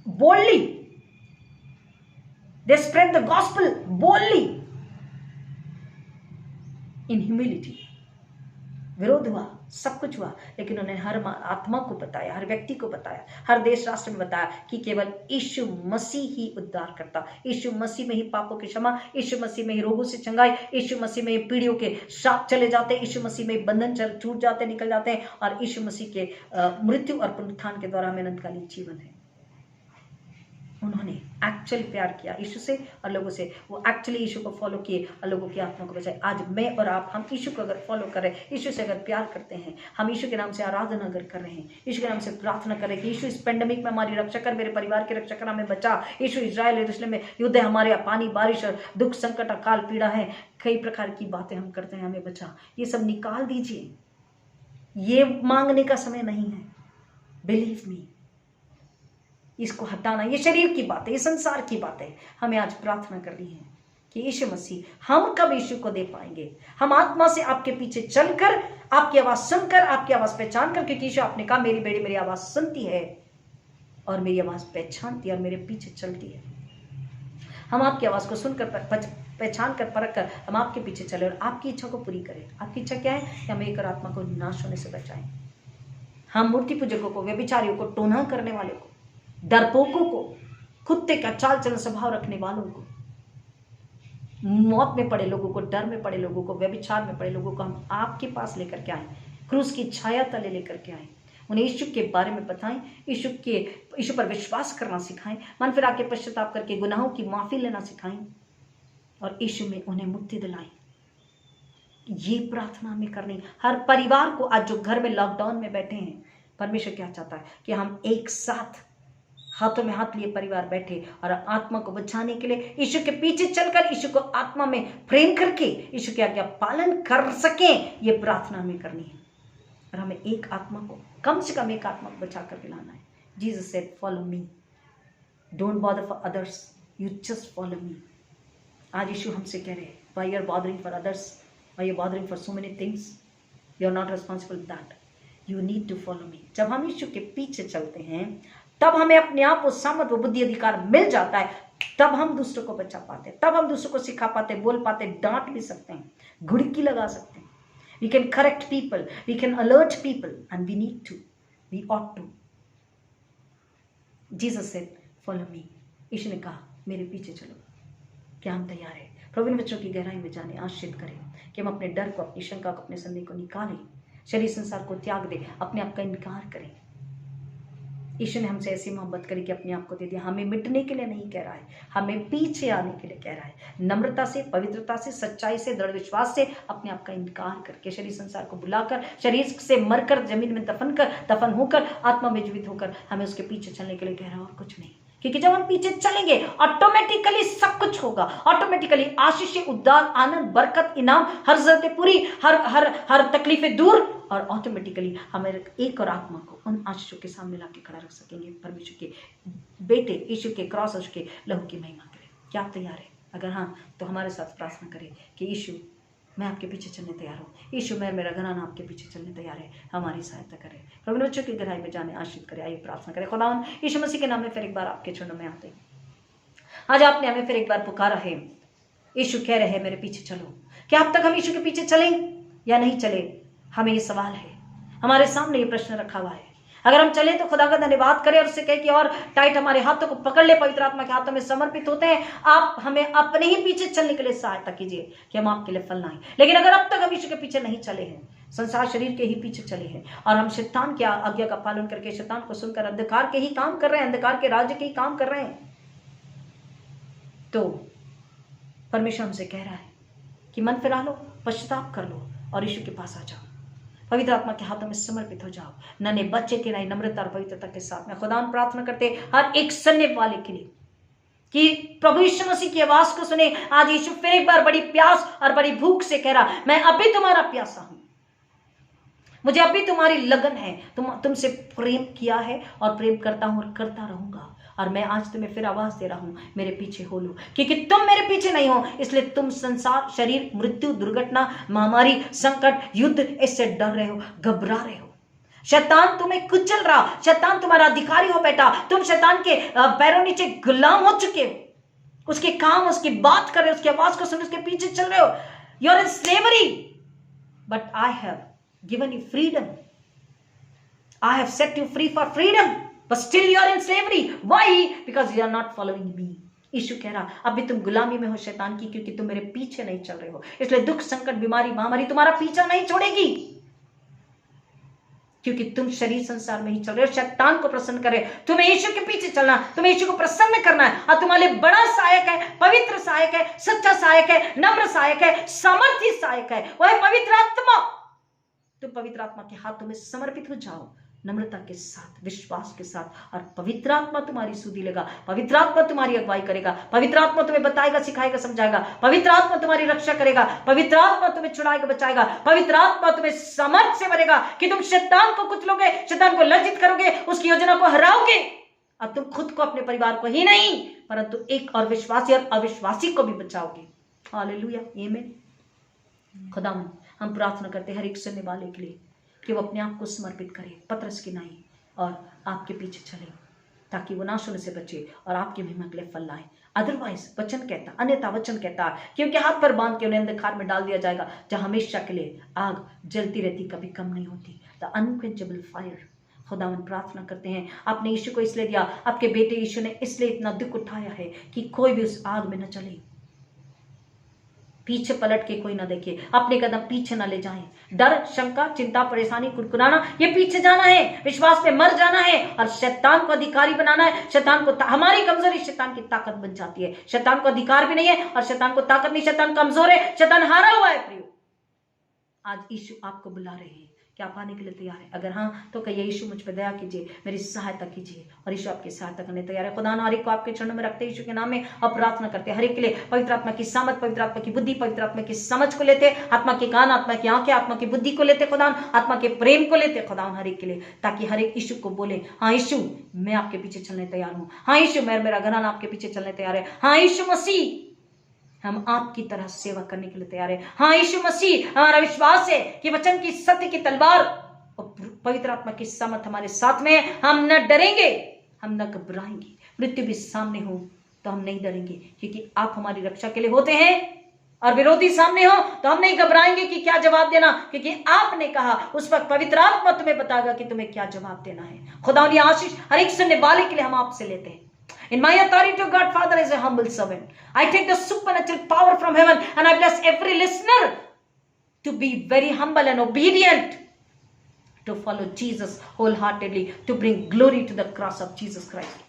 boldly, they spread the gospel boldly in humility। विरोध हुआ, सब कुछ हुआ, लेकिन उन्होंने हर आत्मा को बताया, हर व्यक्ति को बताया, हर देश राष्ट्र में बताया कि केवल यीशु मसीह ही उद्धार करता, यीशु मसीह में ही पापों की क्षमा, यीशु मसीह में ही रोगों से चंगाई, यीशु मसीह में ही पीढ़ियों के श्राप चले जाते, यीशु मसीह में बंधन छूट जाते, निकल जाते हैं, और यीशु मसीह के मृत्यु और पुनरुत्थान के द्वारा हमें अनंतकालीन जीवन है। उन्होंने एक्चुअल प्यार किया यीशु से और लोगों से, वो एक्चुअली यीशु को फॉलो किए और लोगों की आत्मा को बचाए। आज मैं और आप, हम यीशु को अगर फॉलो कर रहे हैं, यीशु से अगर प्यार करते हैं, हम यीशु के नाम से आराधना अगर कर रहे हैं, यीशु के नाम से प्रार्थना कर रहे हैं कि यीशु इस पेंडेमिक में हमारी रक्षा कर, मेरे परिवार की रक्षा कर, हमें बचा, यीशु इजराइल यरूशलेम में युद्ध है, हमारे पानी बारिश और दुख संकट अकाल पीड़ा है, कई प्रकार की बातें हम करते हैं, हमें बचा, ये सब निकाल दीजिए, ये मांगने का समय नहीं है। बिलीव मी, इसको हटाना, ये शरीर की बात है, ये संसार की बात है। हमें आज प्रार्थना करनी है कि यीशु मसीह, हम कब यीशु को दे पाएंगे? हम आत्मा से आपके पीछे चलकर, आपकी आवाज सुनकर, आपकी आवाज पहचान कर, क्योंकि यीशु आपने कहा मेरी बेटी मेरी आवाज सुनती है और मेरी आवाज पहचानती है और मेरे पीछे चलती है। हम आपकी आवाज को सुनकर, पहचान कर, परख कर हम आपके पीछे चले और आपकी इच्छा को पूरी करें। आपकी इच्छा क्या है? कि हम एक और आत्मा को नाश होने से बचाएं। हम मूर्ति पूजकों को, व्यभिचारियों को, टोना करने वाले को, डरपोकों को, कुत्ते का चाल चलन स्वभाव रखने वालों को, मौत में पड़े लोगों को, डर में पड़े लोगों को, व्यभिचार में पड़े लोगों को हम आपके पास लेकर के आए, क्रूस की छाया तले लेकर के आए। उन्हें यीशु के बारे में बताएं, यीशु पर विश्वास करना सिखाएं, मन फिरा के पश्चाताप करके गुनाहों की माफी लेना सिखाएं और यीशु में उन्हें मुक्ति दिलाएं। ये प्रार्थना हमें करनी। हर परिवार को, आज जो घर में लॉकडाउन में बैठे हैं, परमेश्वर क्या चाहता है कि हम एक साथ हाथों में हाथ लिए परिवार बैठे और आत्मा को बचाने के लिए यीशु के पीछे चलकर, यीशु को आत्मा में प्रेम करके यीशु की आज्ञा पालन कर सकें। ये प्रार्थना हमें करनी है और हमें एक आत्मा को, कम से कम एक आत्मा को बचा कर लाना है। Jesus said follow me, don't bother for others, you just follow me. आज यीशु हमसे कह रहे हैं, why you are bothering for others, why you are bothering for so many things, you are not responsible that, you need to follow me. जब हम यीशु के पीछे चलते हैं तब हमें अपने आप को सामर्थ व बुद्धि अधिकार मिल जाता है, तब हम दूसरों को बचा पाते हैं, तब हम दूसरों को सिखा पाते, बोल पाते, डांट भी सकते हैं, घुड़की लगा सकते हैं। We can correct people, we can alert people, and we need to, we ought to. Jesus said, follow me. यीशु ने कहा मेरे पीछे चलो। क्या हम तैयार हैं? प्रभु इन बच्चों की गहराई में जाने आशीष करें कि हम अपने डर को, अपनी शंका को, अपने संदेह को निकालें, शरीर संसार को त्याग दें, अपने आप का इनकार करें। यीशु ने हमसे ऐसी मोहब्बत करी कि अपने आप को दे दिया। हमें मिटने के लिए नहीं कह रहा है, हमें पीछे आने के लिए कह रहा है। नम्रता से, पवित्रता से, सच्चाई से, दृढ़ विश्वास से अपने आप का इनकार करके, शरीर संसार को बुलाकर, शरीर से मरकर जमीन में दफन होकर, आत्मा में जीवित होकर हमें उसके पीछे चलने के लिए कह रहा है और कुछ नहीं। क्योंकि जब हम पीछे चलेंगे ऑटोमेटिकली सब कुछ होगा, ऑटोमेटिकली आशीष, उद्धार, आनंद, बरकत, इनाम, हर जरूरतें पूरी, हर तकलीफें दूर, और ऑटोमेटिकली हमें एक और आत्मा को उन आशीषों के सामने लाके खड़ा रख सकेंगे। परमेश्वर के बेटे यीशु के क्रॉस और उसके लहू की महिमा करें। क्या आप तैयार है? अगर हाँ तो हमारे साथ प्रार्थना करें कि यीशु मैं आपके पीछे चलने तैयार हूँ, यीशु मैं मेरा घराना आपके पीछे चलने तैयार है, हमारी सहायता करें। प्रभु बच्चों की गहराई में जाने आशीष करें। आइए प्रार्थना करें। खुदावन यीशु मसीह के नाम में फिर एक बार आपके चरणों में आते हैं। आज आपने हमें फिर एक बार पुकारा है, यीशु कह रहे हैं मेरे पीछे चलो। क्या अब तक हम यीशु के पीछे चलें या नहीं चले? हमें ये सवाल है, हमारे सामने ये प्रश्न रखा हुआ है। अगर हम चले तो खुदा का धन्यवाद करें और उससे कहे कि और टाइट हमारे हाथों को पकड़ ले, पवित्र आत्मा के हाथों में समर्पित होते हैं। आप हमें अपने ही पीछे चलने के लिए सहायता कीजिए कि हम आपके लिए फल ना आए। लेकिन अगर अब तक हम यीशु के पीछे नहीं चले हैं, संसार शरीर के ही पीछे चले हैं और हम शैतान की आज्ञा का पालन करके, शैतान को सुनकर अंधकार के ही काम कर रहे हैं, अंधकार के राज्य के ही काम कर रहे हैं, तो परमेश्वर हमसे कह रहा है कि मन फिरा लो, पश्चाताप कर लो और यीशु के पास आ जाओ, पवित्र आत्मा के हाथों में समर्पित हो जाओ। नन्हे बच्चे के नई नम्रता और पवित्रता के साथ में खुदा प्रार्थना करते हर एक सुनने वाले के लिए कि प्रभु यीशु मसीह की आवाज को सुने। आज यीशु फिर एक बार बड़ी प्यास और बड़ी भूख से कह रहा, मैं अभी तुम्हारा प्यासा हूं, मुझे अभी तुम्हारी लगन है, तुमसे प्रेम किया है और प्रेम करता हूं और करता रहूंगा। और मैं आज तुम्हें फिर आवाज दे रहा हूं, मेरे पीछे हो लो, क्योंकि तुम मेरे पीछे नहीं हो इसलिए तुम संसार, शरीर, मृत्यु, दुर्घटना, महामारी, संकट, युद्ध, इससे डर रहे हो, घबरा रहे हो। शैतान तुम्हें कुचल रहा, शैतान तुम्हारा अधिकारी हो बेटा, तुम शैतान के पैरों नीचे गुलाम हो चुके हो, उसके काम, उसकी बात कर रहे हो, उसकी आवाज को सुन, उसके पीछे चल रहे हो। You are in slavery but I have given you freedom, I have set you free for freedom, but still you are in slavery. Why? Because you are not following me. यीशु कह रहा अभी तुम गुलामी में हो शैतान की, क्योंकि तुम मेरे पीछे नहीं चल रहे हो। इसलिए दुख, संकट, बीमारी, महामारी तुम्हारा पीछा नहीं छोड़ेगी, क्योंकि तुम शरीर संसार में ही चल रहे हो, शैतान को प्रसन्न करे। तुम्हें यीशु के पीछे चलना, तुम्हें यीशु को प्रसन्न करना है और तुम्हारे लिए बड़ा सहायक है, पवित्र सहायक है, सच्चा सहायक है, नम्र सहायक है, सामर्थी सहायक है, वह है पवित्र आत्मा। तुम पवित्र आत्मा के हाथों में समर्पित हो जाओ नम्रता के साथ, विश्वास के साथ, और पवित्र आत्मा तुम्हारी सुधि लेगा, पवित्र आत्मा तुम्हारी अगुवाई करेगा, पवित्र आत्मा तुम्हें बताएगा, सिखाएगा, समझाएगा, पवित्र आत्मा तुम्हारी रक्षा करेगा, पवित्र आत्मा तुम्हें छुड़ाएगा, बचाएगा, पवित्र आत्मा तुम्हें सामर्थ से भरेगा कि तुम शैतान को कुचलोगे, शैतान को लज्जित करोगे, उसकी योजना को हराओगे। अब तुम खुद को, अपने परिवार को ही नहीं, परंतु एक और विश्वासी और अविश्वासी को भी बचाओगे। हालेलुया, आमीन। खुदावन, हम प्रार्थना करते हैं हर एक सुनने वाले के लिए कि वो अपने आप को समर्पित करे, पतरस की नाई, और आपके पीछे चले, ताकि वो नाश होने से बचे और आपकी महिमा के लिए फल लाए। अदरवाइज वचन कहता, अन्यथा वचन कहता, क्योंकि हाथ पर बांध के उन्हें अंधकार में डाल दिया जाएगा, जहां हमेशा के लिए आग जलती रहती, कभी कम नहीं होती, द अनक्वेंचेबल फायर। खुदावन, प्रार्थना करते हैं, आपने यीशु को इसलिए दिया, आपके बेटे यीशु ने इसलिए इतना दुख उठाया है कि कोई भी उस आग में न चले, पीछे पलट के कोई ना देखे, अपने कदम पीछे ना ले जाएं। डर, शंका, चिंता, परेशानी, कुड़कुड़ाना, ये पीछे जाना है, विश्वास पे मर जाना है और शैतान को अधिकारी बनाना है। शैतान को, हमारी कमजोरी शैतान की ताकत बन जाती है। शैतान को अधिकार भी नहीं है और शैतान को ताकत नहीं, शैतान कमजोर है, शैतान हारा हुआ है। प्रियो, आज यीशु आपको बुला रहे हैं, क्या आप आने के लिए तैयार है? अगर हाँ तो कहिए, यीशु मुझ पर दया कीजिए, मेरी सहायता कीजिए, और यीशु आपकी सहायता करने तैयार है। खुदा हर एक को आपके चरणों में रखते हैं, यीशु के नाम में और प्रार्थना करते हैं हर एक के लिए। पवित्र आत्मा की सामर्थ, पवित्र आत्मा की बुद्धि, पवित्र आत्मा की समझ को लेते, आत्मा के कान, आत्मा की आंखें, आत्मा की बुद्धि को लेते खुदा, आत्मा के प्रेम को लेते खुदा हर एक के लिए, ताकि हर एक यीशु को बोले, हाँ यीशु मैं आपके पीछे चलने तैयार हूँ, हाँ यीशु मेरा घराना आपके पीछे चलने तैयार है, हाँ यीशु मसीह हम आपकी तरह सेवा करने के लिए तैयार है, हाँ यीशु मसीह हमारा विश्वास है कि वचन की सत्य की तलवार और पवित्र आत्मा की समर्थ हमारे साथ में है। हम न डरेंगे, हम न घबराएंगे, मृत्यु भी सामने हो तो हम नहीं डरेंगे, क्योंकि आप हमारी रक्षा के लिए होते हैं, और विरोधी सामने हो तो हम नहीं घबराएंगे कि क्या जवाब देना, क्योंकि आपने कहा उस वक्त पवित्र आत्मा तुम्हें बताएगा कि तुम्हें क्या जवाब देना है। खुदा की आशीष हर एक सुनने वाले के लिए हम आपसे लेते हैं। In my authority, God Father, as a humble servant, I take the supernatural power from heaven and I bless every listener to be very humble and obedient, to follow Jesus wholeheartedly, to bring glory to the cross of Jesus Christ.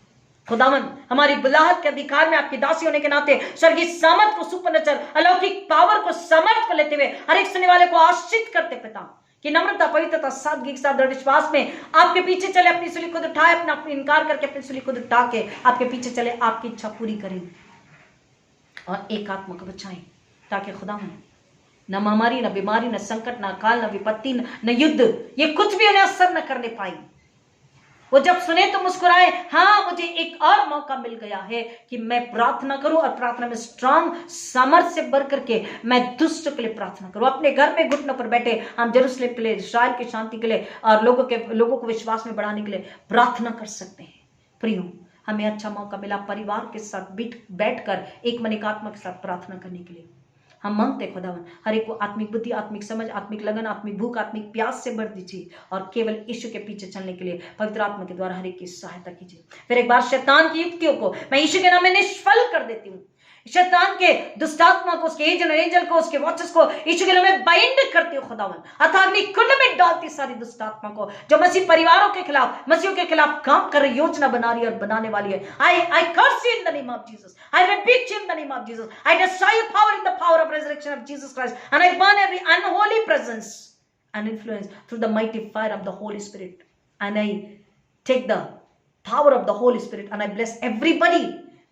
खुदावन, हमारी बुलाहट के अधिकार में आपकी दासी होने के नाते स्वर्गीय सामर्थ को, सुपरनेचुरल अलौकिक पावर को, सामर्थ को लेते हुए हर एक सुनने वाले को आशीष करते पिता, कि नम्रता, पवित्रता, सादगी के साथ विश्वास में आपके पीछे चले, अपनी सूली खुद उठाए, अपना इनकार करके अपनी सूली खुद उठा के आपके पीछे चले, आपकी इच्छा पूरी करें और एक आत्मा को बचाएं, ताकि खुदा न महामारी, न बीमारी, न संकट, न अकाल, न विपत्ति, न युद्ध, ये कुछ भी उन्हें असर न करने पाई। वो जब सुने तो मुस्कुराए, हाँ मुझे एक और मौका मिल गया है कि मैं प्रार्थना करूं और प्रार्थना में स्ट्रांग सामर्थ से भर करके मैं दुष्ट के लिए प्रार्थना करूं। अपने घर में घुटनों पर बैठे हम यरूशलेम के लिए, इस्राएल की शांति के लिए और लोगों को विश्वास में बढ़ाने के लिए प्रार्थना कर सकते हैं। प्रियो, हमें अच्छा मौका मिला परिवार के साथ बैठकर एक मन एक आत्मा के साथ प्रार्थना करने के लिए। हम मांगते खुदावन हर एक को आत्मिक बुद्धि, आत्मिक समझ, आत्मिक लगन, आत्मिक भूख, आत्मिक प्यास से भर दीजिए और केवल यीशु के पीछे चलने के लिए पवित्र आत्मा के द्वारा हर एक की सहायता कीजिए। फिर एक बार शैतान की युक्तियों को मैं यीशु के नाम में निष्फल कर देती हूँ। शैतान के दुष्टात्मा को, उसके एंजल को, उसके वॉचेस को यीशु के नाम में बाइंड करती हूँ खुदावन, अथवा अग्नि कुंड में डालती सारी दुष्टात्मा को जो मसीह परिवारों के खिलाफ, मसीहों के खिलाफ काम कर रही, योजना बना रही है और बनाने वाली है। I curse you in the name of Jesus. I rebuke you in the name of Jesus. I destroy your power in the power of resurrection of Jesus Christ, and I burn every unholy presence and influence through the mighty fire of the Holy Spirit. And I take the power of the Holy Spirit and I bless everybody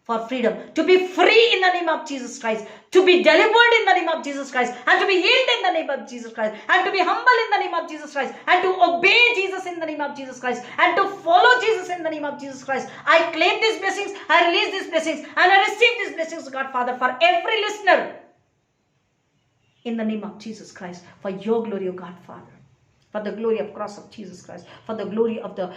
for freedom, to be free in the name of Jesus Christ, to be delivered in the name of Jesus Christ, and to be healed in the name of Jesus Christ, and to be humble in the name of Jesus Christ, and to obey Jesus in the name of Jesus Christ, and to follow Jesus in the name of Jesus Christ. I claim these blessings, I release these blessings, and I receive these blessings, God Father, for every listener in the name of Jesus Christ, for your glory, O God Father. For the glory of cross of Jesus Christ, for the glory of the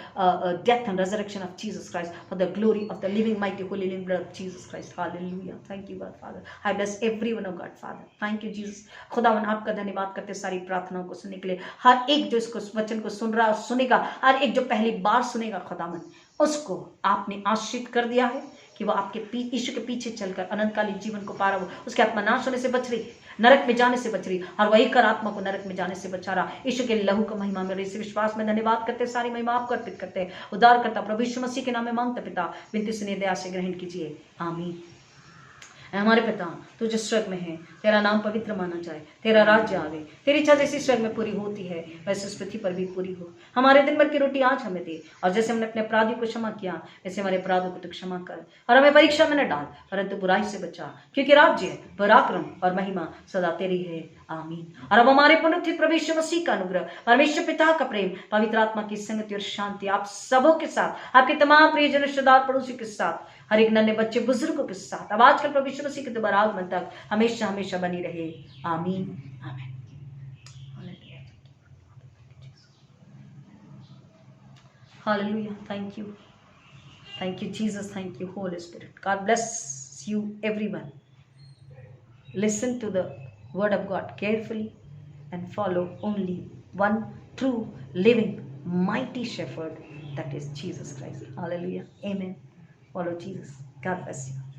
death and resurrection of Jesus Christ, for the glory of the living, mighty, holy, living blood of Jesus Christ. Hallelujah. Thank you, God Father. I bless everyone, oh God Father. Thank you, Jesus. खुदावन आपका धन्यवाद करते सारी प्रार्थनाओं को सुनने के लिए। हर एक जो इसको वचन को सुन रहा है, सुनेगा, हर एक जो पहली बार सुनेगा खुदावन, उसको आपने आशीष कर दिया है कि वो आपके यीशु के पीछे चलकर अनंतकालीन जीवन को पा रहा हो। उसकी आत्मा नाश होने से बच रही, नरक में जाने से बच रही, और वही कर आत्मा को नरक में जाने से बचा रहा। यीशु के लहू का महिमा में इस विश्वास में धन्यवाद करते, सारी महिमा आपको अर्पित करते हैं। उद्धार करता प्रभु यीशु मसीह के नाम में मांगते पिता, विनती सुनिए, दया से ग्रहण कीजिए, आमीन। हमारे पिता तू जो स्वर्ग में है, तेरा नाम पवित्र माना जाए, तेरा राज्य आवे, तेरी इच्छा जैसी स्वर्ग में पूरी होती है वैसे इस पृथ्वी पर भी पूरी हो। हमारे दिन भर की रोटी आज हमें दे, और जैसे हमने अपने अपराधियों को क्षमा किया वैसे हमारे अपराधों को तू क्षमा कर, और हमें परीक्षा में न डाल परंतु बुराई से बचा, क्योंकि राज्य, पराक्रम और महिमा सदा तेरी है। आमीन। और अब हमारे पुनरुत्थित प्रभु यीशु मसीह का अनुग्रह, परमेश्वर पिता का प्रेम, पवित्र आत्मा की संगति और शांति आप सबों के साथ, आपके तमाम प्रियजन, रिश्तेदार, पड़ोसी के साथ, हर एक नन्हे बच्चे, बुजुर्गों के साथ, अब आजकल प्रभु यीशु मसीह के दोबारा आगमन तक हमेशा हमेशा बनी रहे। आमीन आमीन। Hallelujah. Thank you Jesus, thank you Holy Spirit. God bless you everyone. Listen to the word of God carefully and follow only one true living mighty shepherd, that is Jesus Christ. Hallelujah. Amen. Follow Jesus. God bless you.